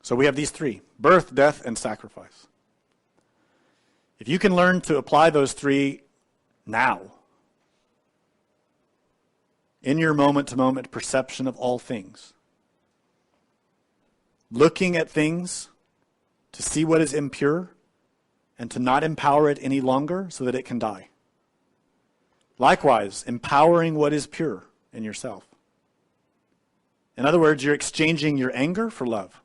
B: So we have these 3, birth, death, and sacrifice. If you can learn to apply those three now, in your moment-to-moment perception of all things, looking at things to see what is impure and to not empower it any longer so that it can die. Likewise, empowering what is pure in yourself. In other words, you're exchanging your anger for love.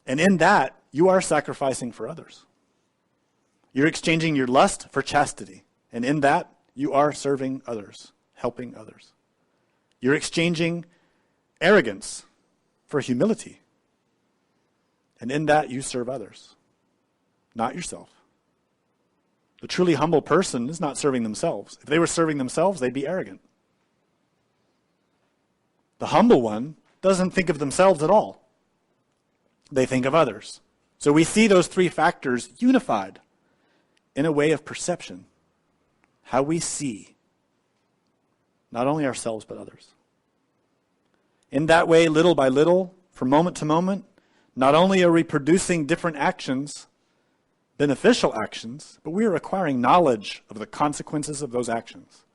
B: And in that, you are sacrificing for others. You're exchanging your lust for chastity. And in that, you are serving others, helping others. You're exchanging arrogance for humility. And in that, you serve others, not yourself. The truly humble person is not serving themselves. If they were serving themselves, they'd be arrogant. The humble one doesn't think of themselves at all. They think of others. So we see those three factors unified in a way of perception. How we see not only ourselves but others. In that way, little by little, from moment to moment, not only are we producing different actions, beneficial actions, but we are acquiring knowledge of the consequences of those actions.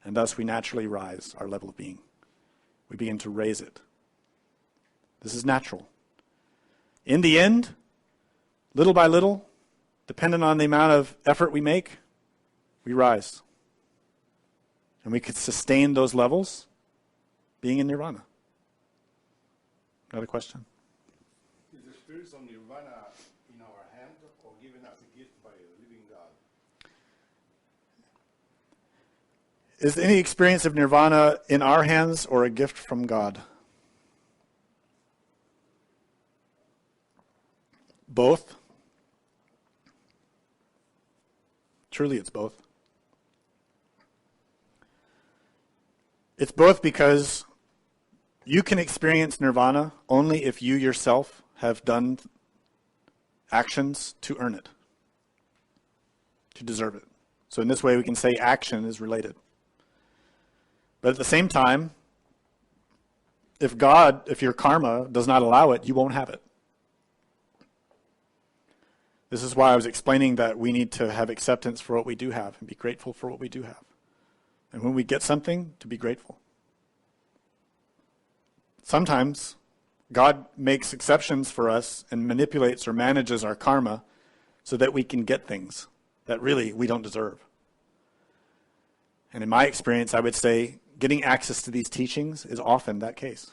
B: And thus we naturally rise our level of being. We begin to raise it. This is natural. In the end, little by little, dependent on the amount of effort we make, we rise. And we could sustain those levels being in nirvana. Another question?
C: Is the spirit of nirvana in our hand or given as a gift by the living God?
B: Is any experience of nirvana in our hands or a gift from God? Both. Truly, it's both. It's both because you can experience nirvana only if you yourself have done actions to earn it, to deserve it. So in this way, we can say action is related. But at the same time, if your karma does not allow it, you won't have it. This is why I was explaining that we need to have acceptance for what we do have and be grateful for what we do have. And when we get something, to be grateful. Sometimes God makes exceptions for us and manipulates or manages our karma so that we can get things that really we don't deserve. And in my experience, I would say getting access to these teachings is often that case.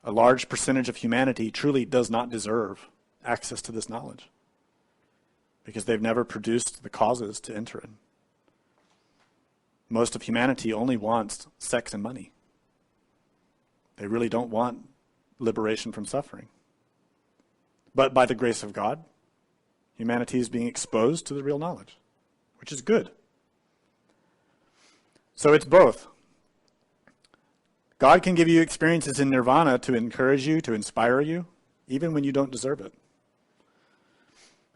B: A large percentage of humanity truly does not deserve access to this knowledge because they've never produced the causes to enter in. Most of humanity only wants sex and money. They really don't want liberation from suffering. But by the grace of God, humanity is being exposed to the real knowledge, which is good. So it's both. God can give you experiences in nirvana to encourage you, to inspire you, even when you don't deserve it.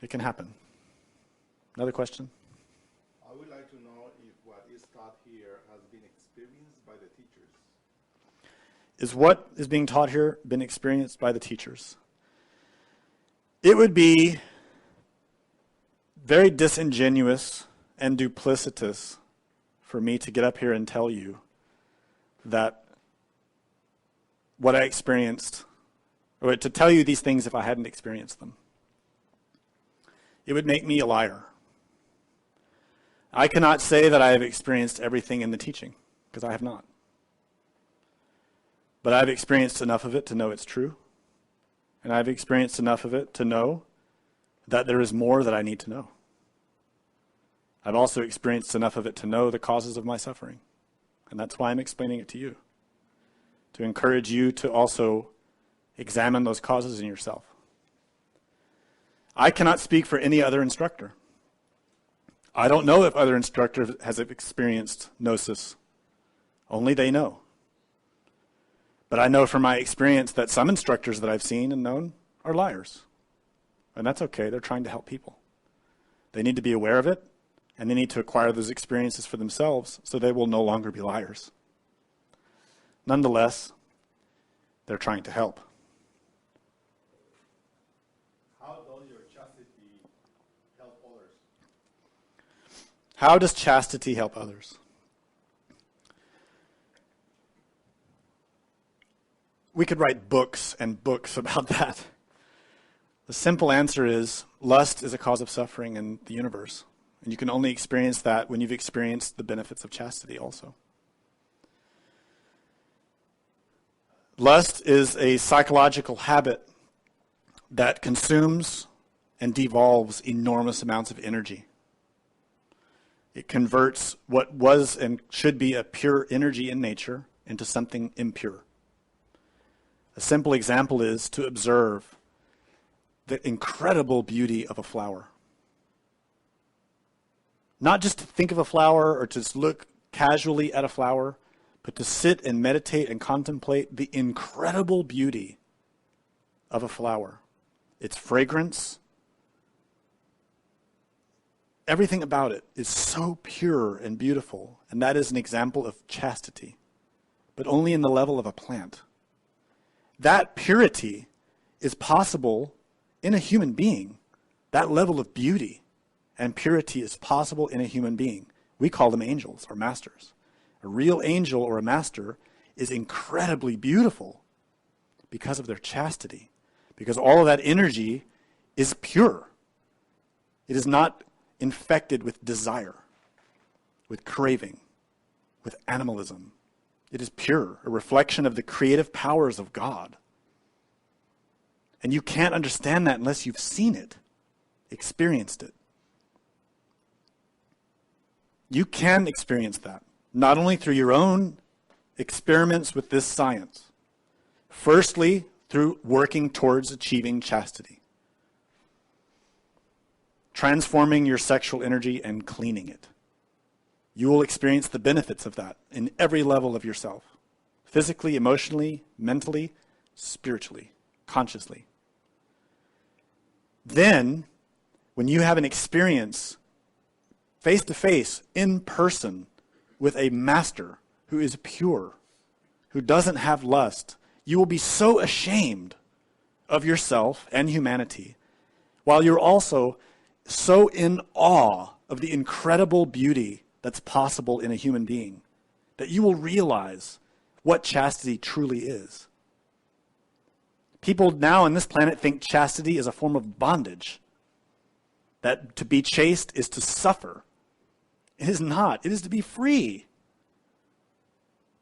B: It can happen. Another question?
C: I would like to know if what is taught here has been experienced by the teachers.
B: Is what is being taught here been experienced by the teachers? It would be very disingenuous and duplicitous for me to get up here and tell you that what I experienced, or to tell you these things if I hadn't experienced them. It would make me a liar. I cannot say that I have experienced everything in the teaching, because I have not. But I've experienced enough of it to know it's true, and I've experienced enough of it to know that there is more that I need to know. I've also experienced enough of it to know the causes of my suffering, and that's why I'm explaining it to you, to encourage you to also examine those causes in yourself. I cannot speak for any other instructor. I don't know if other instructors has experienced gnosis. Only they know. But I know from my experience that some instructors that I've seen and known are liars. And that's okay. They're trying to help people. They need to be aware of it, and they need to acquire those experiences for themselves so they will no longer be liars. Nonetheless, they're trying to help.
C: How
B: How does chastity help others? We could write books and books about that. The simple answer is lust is a cause of suffering in the universe. And you can only experience that when you've experienced the benefits of chastity also. Lust is a psychological habit that consumes and devolves enormous amounts of energy. It converts what was and should be a pure energy in nature into something impure. A simple example is to observe the incredible beauty of a flower. Not just to think of a flower or to just look casually at a flower, but to sit and meditate and contemplate the incredible beauty of a flower. Its fragrance, everything about it is so pure and beautiful, and that is an example of chastity, but only in the level of a plant. That purity is possible in a human being. That level of beauty and purity is possible in a human being. We call them angels or masters. A real angel or a master is incredibly beautiful because of their chastity, because all of that energy is pure. It is not infected with desire, with craving, with animalism. It is pure, a reflection of the creative powers of God. And you can't understand that unless you've seen it, experienced it. You can experience that, not only through your own experiments with this science. Firstly, through working towards achieving chastity. Transforming your sexual energy and cleaning it. You will experience the benefits of that in every level of yourself. Physically, emotionally, mentally, spiritually, consciously. Then, when you have an experience face to face, in person, with a master who is pure, who doesn't have lust, you will be so ashamed of yourself and humanity, while you're also so in awe of the incredible beauty that's possible in a human being, that you will realize what chastity truly is. People now on this planet think chastity is a form of bondage, that to be chaste is to suffer. It is not. It is to be free.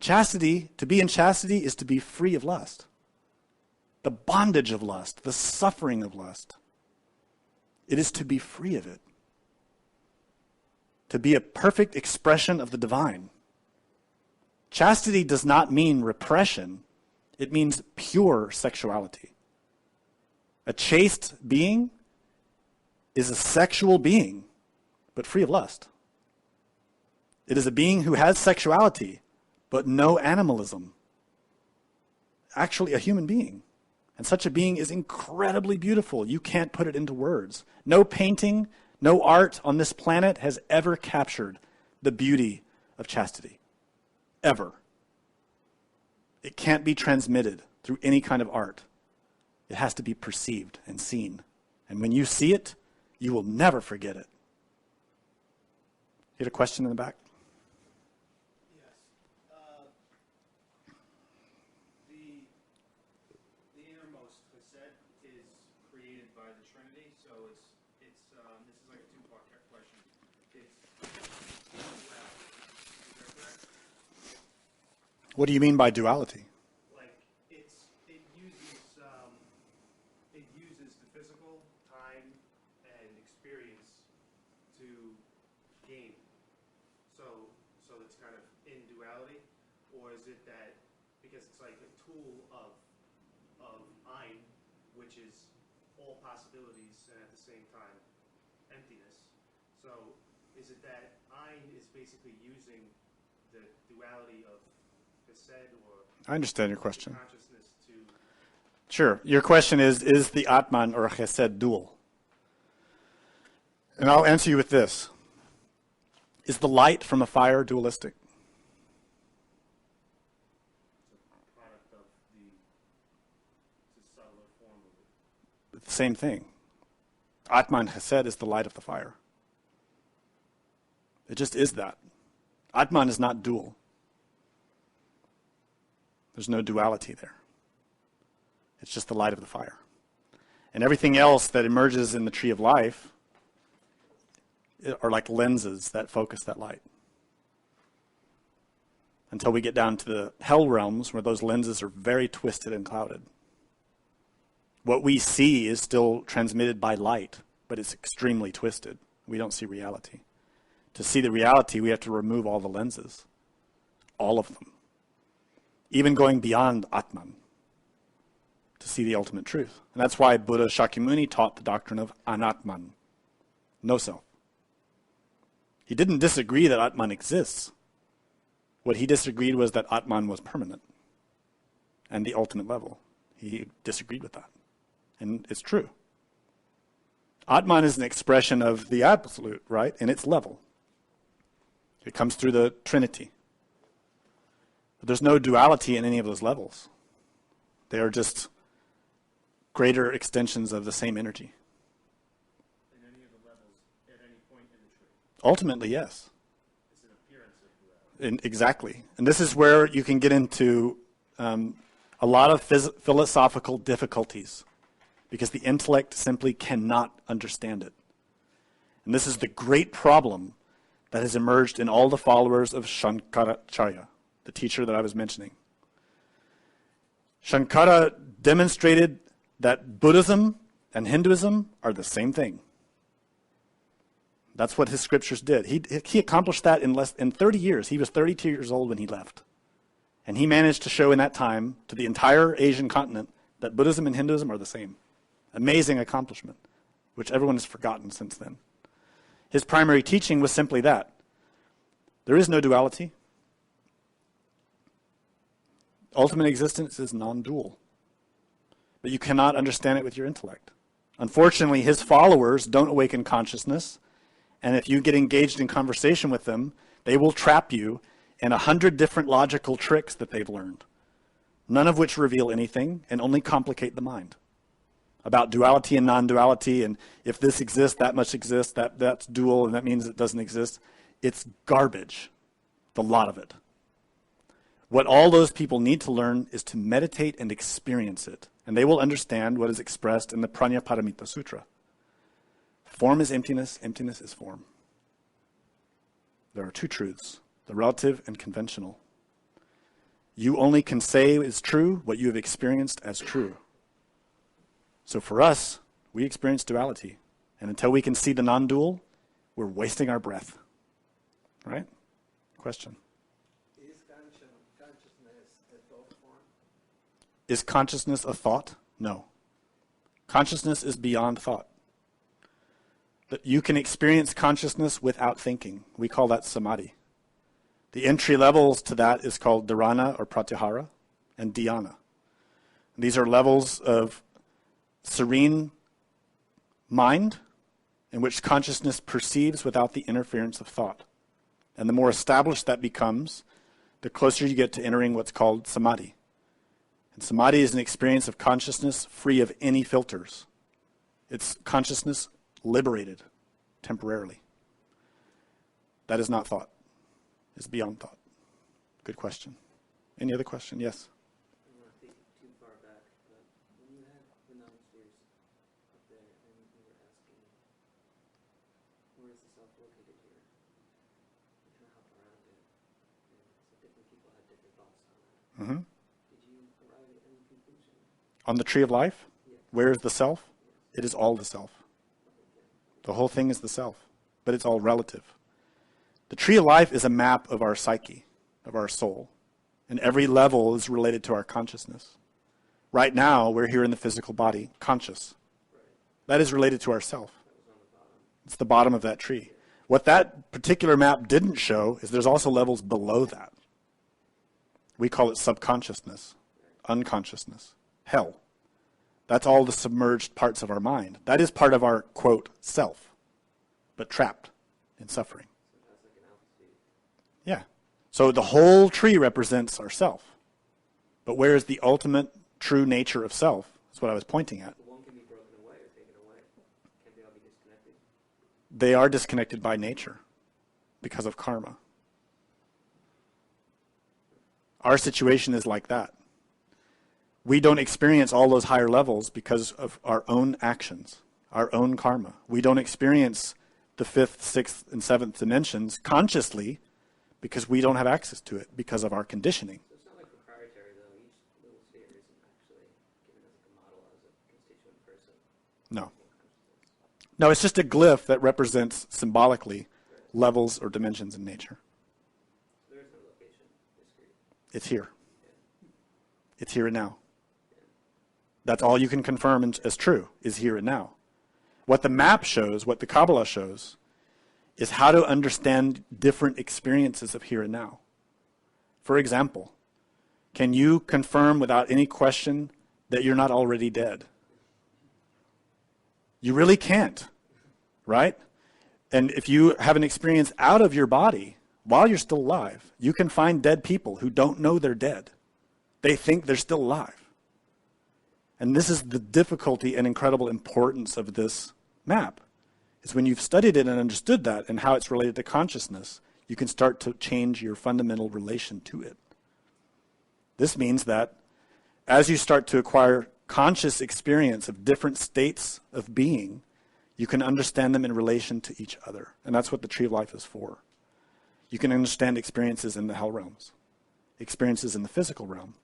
B: Chastity, to be in chastity, is to be free of lust. The bondage of lust, the suffering of lust. It is to be free of it. To be a perfect expression of the divine. Chastity does not mean repression. It means pure sexuality. A chaste being is a sexual being, but free of lust. It is a being who has sexuality, but no animalism. Actually, a human being. And such a being is incredibly beautiful. You can't put it into words. No painting, no art on this planet has ever captured the beauty of chastity. Ever. It can't be transmitted through any kind of art. It has to be perceived and seen. And when you see it, you will never forget it. You had a question in the back?
D: The innermost facet is created by the Trinity, so it's this is like a two-part question. It's duality. Is that correct?
B: What do you mean by duality?
D: Like it uses the physical time and experience to gain. So it's kind of in duality, or is it that because it's like a tool of Ein, which is all possibilities and at the same time emptiness. So is it that Ein is basically using the duality of Chesed or
B: I understand your question.
D: consciousness to...
B: Sure. Your question is the Atman or Chesed dual? And I'll answer you with this. Is the light from a fire dualistic?
D: product of the subtler form of it.
B: The same thing. Atman Chesed is the light of the fire. It just is that. Atman is not dual. There's no duality there. It's just the light of the fire. And everything else that emerges in the tree of life are like lenses that focus that light. Until we get down to the hell realms where those lenses are very twisted and clouded. What we see is still transmitted by light, but it's extremely twisted. We don't see reality. To see the reality, we have to remove all the lenses. All of them. Even going beyond Atman to see the ultimate truth. And that's why Buddha Shakyamuni taught the doctrine of Anatman, no self. He didn't disagree that Atman exists. What he disagreed was that Atman was permanent and the ultimate level. He disagreed with that. And it's true. Atman is an expression of the absolute, right? In its level. It comes through the Trinity. But there's no duality in any of those levels. They are just greater extensions of the same energy.
D: In any of the levels, at any point in the tree?
B: Ultimately, yes.
D: It's an appearance of duality.
B: Exactly. And this is where you can get into a lot of philosophical difficulties because the intellect simply cannot understand it. And this is the great problem that has emerged in all the followers of Shankaracharya, the teacher that I was mentioning. Shankara demonstrated that Buddhism and Hinduism are the same thing. That's what his scriptures did. He accomplished that in 30 years. He was 32 years old when he left. And he managed to show in that time to the entire Asian continent that Buddhism and Hinduism are the same. Amazing accomplishment, which everyone has forgotten since then. His primary teaching was simply that. There is no duality. Ultimate existence is non-dual. But you cannot understand it with your intellect. Unfortunately, his followers don't awaken consciousness, and if you get engaged in conversation with them, they will trap you in 100 different logical tricks that they've learned, none of which reveal anything and only complicate the mind. About duality and non-duality, and if this exists, that must exist, that's dual, and that means it doesn't exist. It's garbage, the lot of it. What all those people need to learn is to meditate and experience it, and they will understand what is expressed in the Prajnaparamita Sutra. Form is emptiness, emptiness is form. There are two truths, the relative and conventional. You only can say is true what you have experienced as true. So for us, we experience duality. And until we can see the non-dual, we're wasting our breath. Right? Question.
E: Is consciousness a thought form?
B: Is consciousness a thought? No. Consciousness is beyond thought. That you can experience consciousness without thinking. We call that samadhi. The entry levels to that is called dharana or pratyahara and dhyana. These are levels of serene mind in which consciousness perceives without the interference of thought. And the more established that becomes, the closer you get to entering what's called samadhi. And samadhi is an experience of consciousness free of any filters. It's consciousness liberated temporarily. That is not thought. It's beyond thought. Good question. Any other question? Yes?
E: I don't want to take it too far back, but when you had the downstairs up there and you were asking, where is the self located here? You kind of hopped around it. And so different people had different thoughts on that.
B: Mm-hmm.
E: Did you arrive at any conclusion?
B: On the tree of life?
E: Yes.
B: Where is the self? It is all the self. The whole thing is the self, but it's all relative. The tree of life is a map of our psyche, of our soul, and every level is related to our consciousness. Right now, we're here in the physical body, conscious. That is related to ourself. It's the bottom of that tree. What that particular map didn't show is there's also levels below that. We call it subconsciousness, unconsciousness, hell. That's all the submerged parts of our mind. That is part of our, quote, self, but trapped in suffering. Yeah. So the whole tree represents ourself. But where is the ultimate true nature of self? That's what I was pointing at.
E: One can be broken away or taken away. Can they all be disconnected?
B: They are disconnected by nature. because of karma. Our situation is like that. We don't experience all those higher levels because of our own actions, our own karma. We don't experience the 5th, 6th, and 7th dimensions consciously because we don't have access to it because of our conditioning.
E: So it's not like proprietary, though. Each little sphere isn't actually given as like a model as a constituent person.
B: No. No, it's just a glyph that represents symbolically levels or dimensions in nature.
E: So there is no location discrete.
B: It's here.
E: Yeah.
B: It's here and now.
E: Yeah.
B: That's all you can confirm as true, is here and now. What the map shows, what the Kabbalah shows, is how to understand different experiences of here and now. For example, can you confirm without any question that you're not already dead? You really can't, right? And if you have an experience out of your body while you're still alive, you can find dead people who don't know they're dead. They think they're still alive. And this is the difficulty and incredible importance of this map, is when you've studied it and understood that and how it's related to consciousness, you can start to change your fundamental relation to it. This means that as you start to acquire conscious experience of different states of being, you can understand them in relation to each other. And that's what the Tree of Life is for. You can understand experiences in the hell realms, experiences in the physical realm,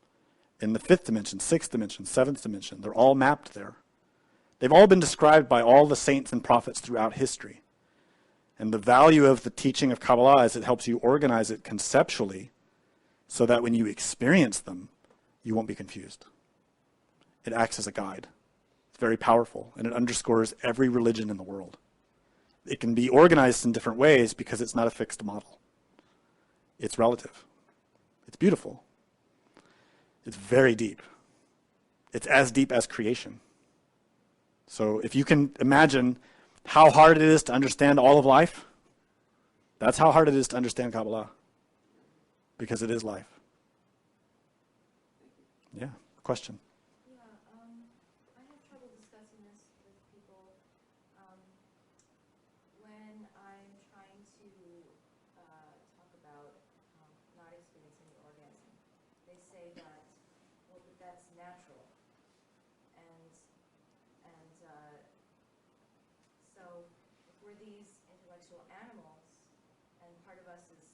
B: in the 5th dimension, 6th dimension, 7th dimension. They're all mapped there. They've all been described by all the saints and prophets throughout history. And the value of the teaching of Kabbalah is it helps you organize it conceptually so that when you experience them, you won't be confused. It acts as a guide. It's very powerful, and it underscores every religion in the world. It can be organized in different ways because it's not a fixed model. It's relative. It's beautiful. It's very deep. It's as deep as creation. So if you can imagine how hard it is to understand all of life, that's how hard it is to understand Kabbalah. Because it is life. Yeah, question.
F: Yeah, I have trouble discussing this with people when I'm trying to talk about not experiencing the orgasm. They say that, well, but that's natural. So if we're these intellectual animals, and part of us is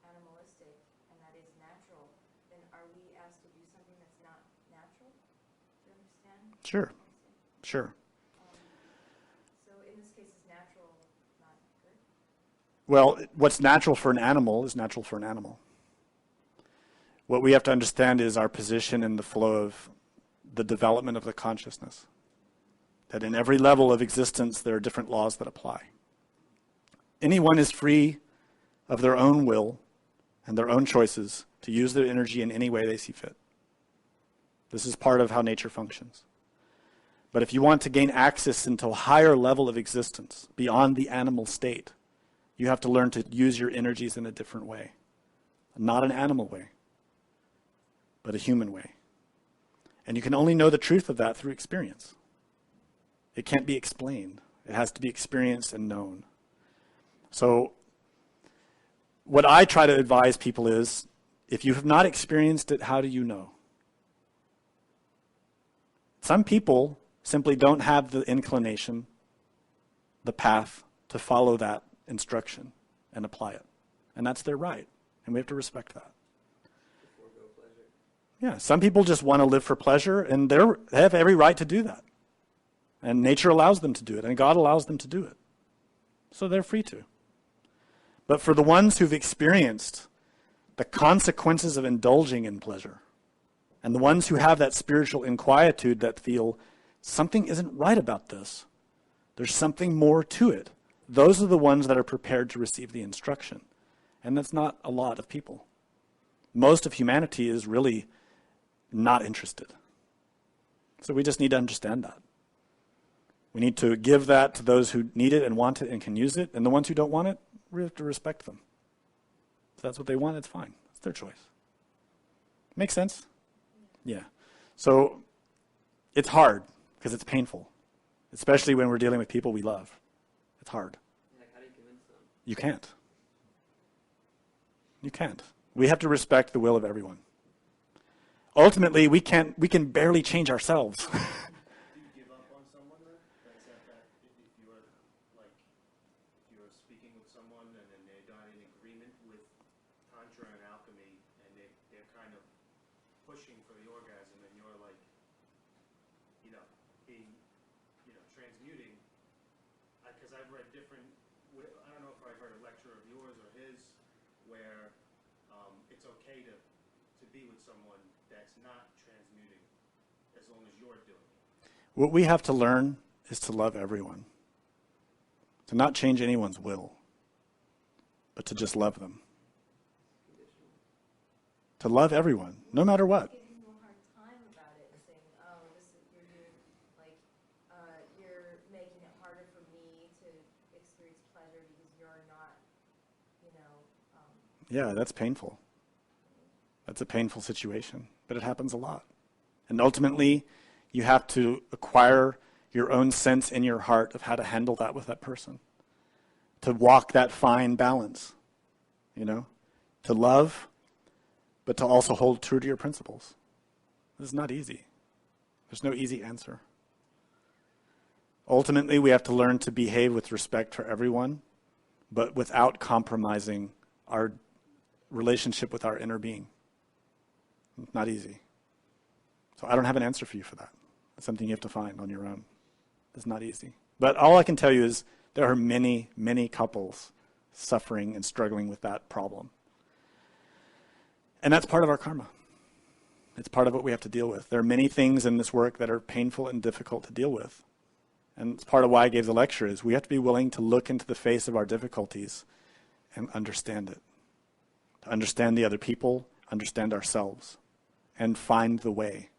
F: animalistic, and that is natural, then are we asked to do something that's not natural? Do you understand?
B: Sure. Sure.
F: So in this case, is natural not good?
B: Well, what's natural for an animal is natural for an animal. What we have to understand is our position in the flow of the development of the consciousness. That in every level of existence, there are different laws that apply. Anyone is free of their own will and their own choices to use their energy in any way they see fit. This is part of how nature functions. But if you want to gain access into a higher level of existence beyond the animal state, you have to learn to use your energies in a different way. Not an animal way, but a human way. And you can only know the truth of that through experience. It can't be explained. It has to be experienced and known. So what I try to advise people is, if you have not experienced it, how do you know? Some people simply don't have the inclination, the path to follow that instruction and apply it. And that's their right. And we have to respect that. Yeah, some people just want to live for pleasure, and they have every right to do that. And nature allows them to do it, and God allows them to do it. So they're free to. But for the ones who've experienced the consequences of indulging in pleasure, and the ones who have that spiritual inquietude that feel something isn't right about this, there's something more to it, those are the ones that are prepared to receive the instruction. And that's not a lot of people. Most of humanity is really not interested. So we just need to understand that. We need to give that to those who need it and want it and can use it, and the ones who don't want it, we have to respect them. If that's what they want, it's fine. It's their choice. Make sense? Yeah. So it's hard because it's painful, especially when we're dealing with people we love. It's hard.
E: Like, how do you convince them?
B: You can't. You can't. We have to respect the will of everyone. Ultimately, we can barely change ourselves.
D: Do you give up on someone then? That's that if you are like if you're speaking with someone and then they're not in agreement with tantra and alchemy and they're kind of pushing for the orgasm and you're like, being, transmuting. Because I've read different. I don't know if I've heard a lecture of yours or his where it's okay to be with someone that's not transmuting as long as you're doing it.
B: What we have to learn is to love everyone. To not change anyone's will, but to just love them. To love everyone, no matter what.
F: Giving you a hard time about it and saying, oh, you're making it harder for me to experience pleasure because you're not,
B: Yeah, that's painful. That's a painful situation, but it happens a lot. And ultimately, you have to acquire your own sense in your heart of how to handle that with that person. To walk that fine balance, to love, but to also hold true to your principles. This is not easy. There's no easy answer. Ultimately, we have to learn to behave with respect for everyone, but without compromising our relationship with our inner being. It's not easy. So I don't have an answer for you for that. It's something you have to find on your own. It's not easy. But all I can tell you is there are many, many couples suffering and struggling with that problem. And that's part of our karma. It's part of what we have to deal with. There are many things in this work that are painful and difficult to deal with. And it's part of why I gave the lecture is we have to be willing to look into the face of our difficulties and understand it. To understand the other people, understand ourselves, and find the way.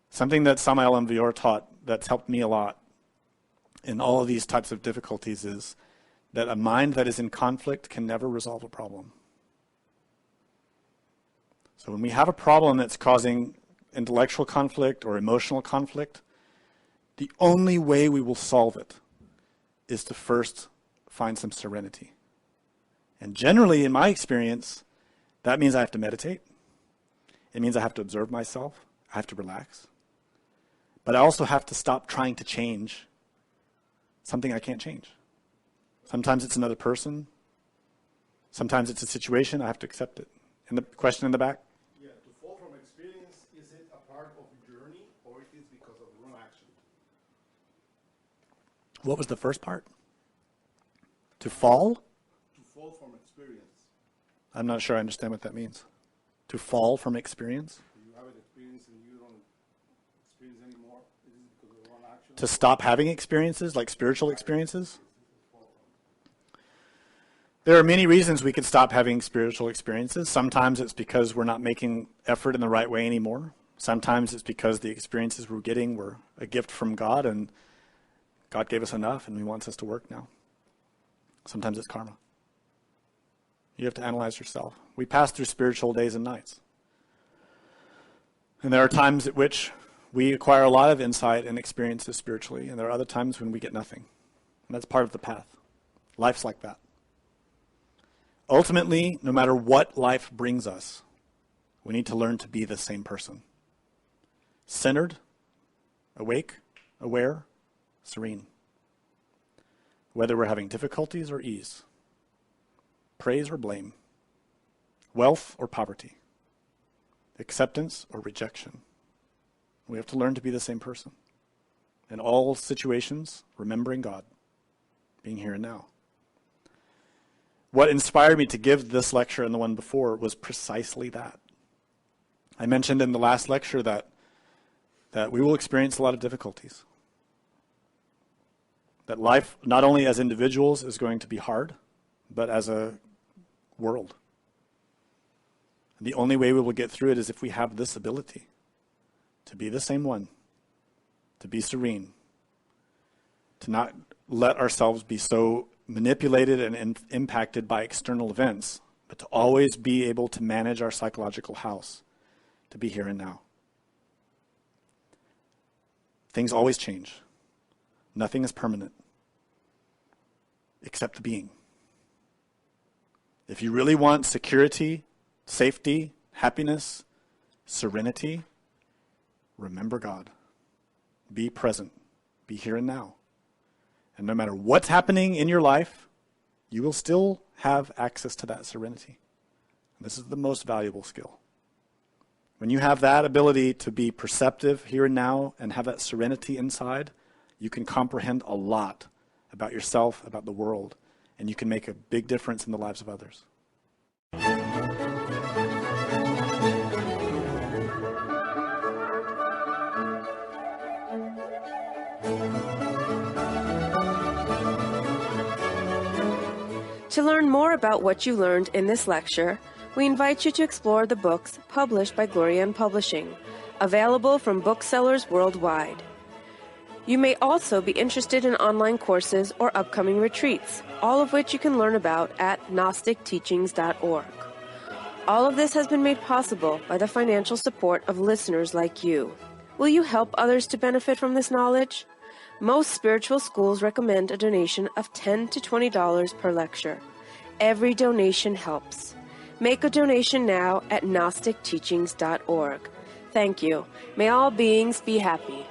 B: Something that Samael and Vior taught that's helped me a lot in all of these types of difficulties is that a mind that is in conflict can never resolve a problem. So when we have a problem that's causing intellectual conflict or emotional conflict, the only way we will solve it is to first find some serenity. And generally, in my experience, that means I have to meditate. It means I have to observe myself. I have to relax. But I also have to stop trying to change something I can't change. Sometimes it's another person. Sometimes it's a situation. I have to accept it. And the question in the back?
C: Yeah, to fall from experience, is it a part of the journey or it is because of wrong action?
B: What was the first part? To fall?
C: To fall from experience.
B: I'm not sure I understand what that means. To fall from experience?
C: You have an experience and you don't experience anymore. Is it because of wrong action?
B: To stop having experiences, like spiritual experiences? There are many reasons we could stop having spiritual experiences. Sometimes it's because we're not making effort in the right way anymore. Sometimes it's because the experiences we're getting were a gift from God and God gave us enough and He wants us to work now. Sometimes it's karma. You have to analyze yourself. We pass through spiritual days and nights. And there are times at which we acquire a lot of insight and experiences spiritually, and there are other times when we get nothing. And that's part of the path. Life's like that. Ultimately, no matter what life brings us, we need to learn to be the same person. Centered, awake, aware, serene. Whether we're having difficulties or ease, praise or blame, wealth or poverty, acceptance or rejection. We have to learn to be the same person. In all situations, remembering God, being here and now. What inspired me to give this lecture and the one before was precisely that. I mentioned in the last lecture that we will experience a lot of difficulties. That life, not only as individuals, is going to be hard, but as a world. And the only way we will get through it is if we have this ability to be the same one, to be serene, to not let ourselves be so manipulated and impacted by external events, but to always be able to manage our psychological house, to be here and now. Things always change. Nothing is permanent, except the being. If you really want security, safety, happiness, serenity, remember God. Be present. Be here and now. And no matter what's happening in your life, you will still have access to that serenity. This is the most valuable skill. When you have that ability to be perceptive here and now and have that serenity inside, you can comprehend a lot about yourself, about the world, and you can make a big difference in the lives of others.
A: To learn more about what you learned in this lecture, we invite you to explore the books published by Glorian Publishing, available from booksellers worldwide. You may also be interested in online courses or upcoming retreats, all of which you can learn about at gnosticteachings.org. All of this has been made possible by the financial support of listeners like you. Will you help others to benefit from this knowledge? Most spiritual schools recommend a donation of $10 to $20 per lecture. Every donation helps. Make a donation now at gnosticteachings.org. Thank you. May all beings be happy.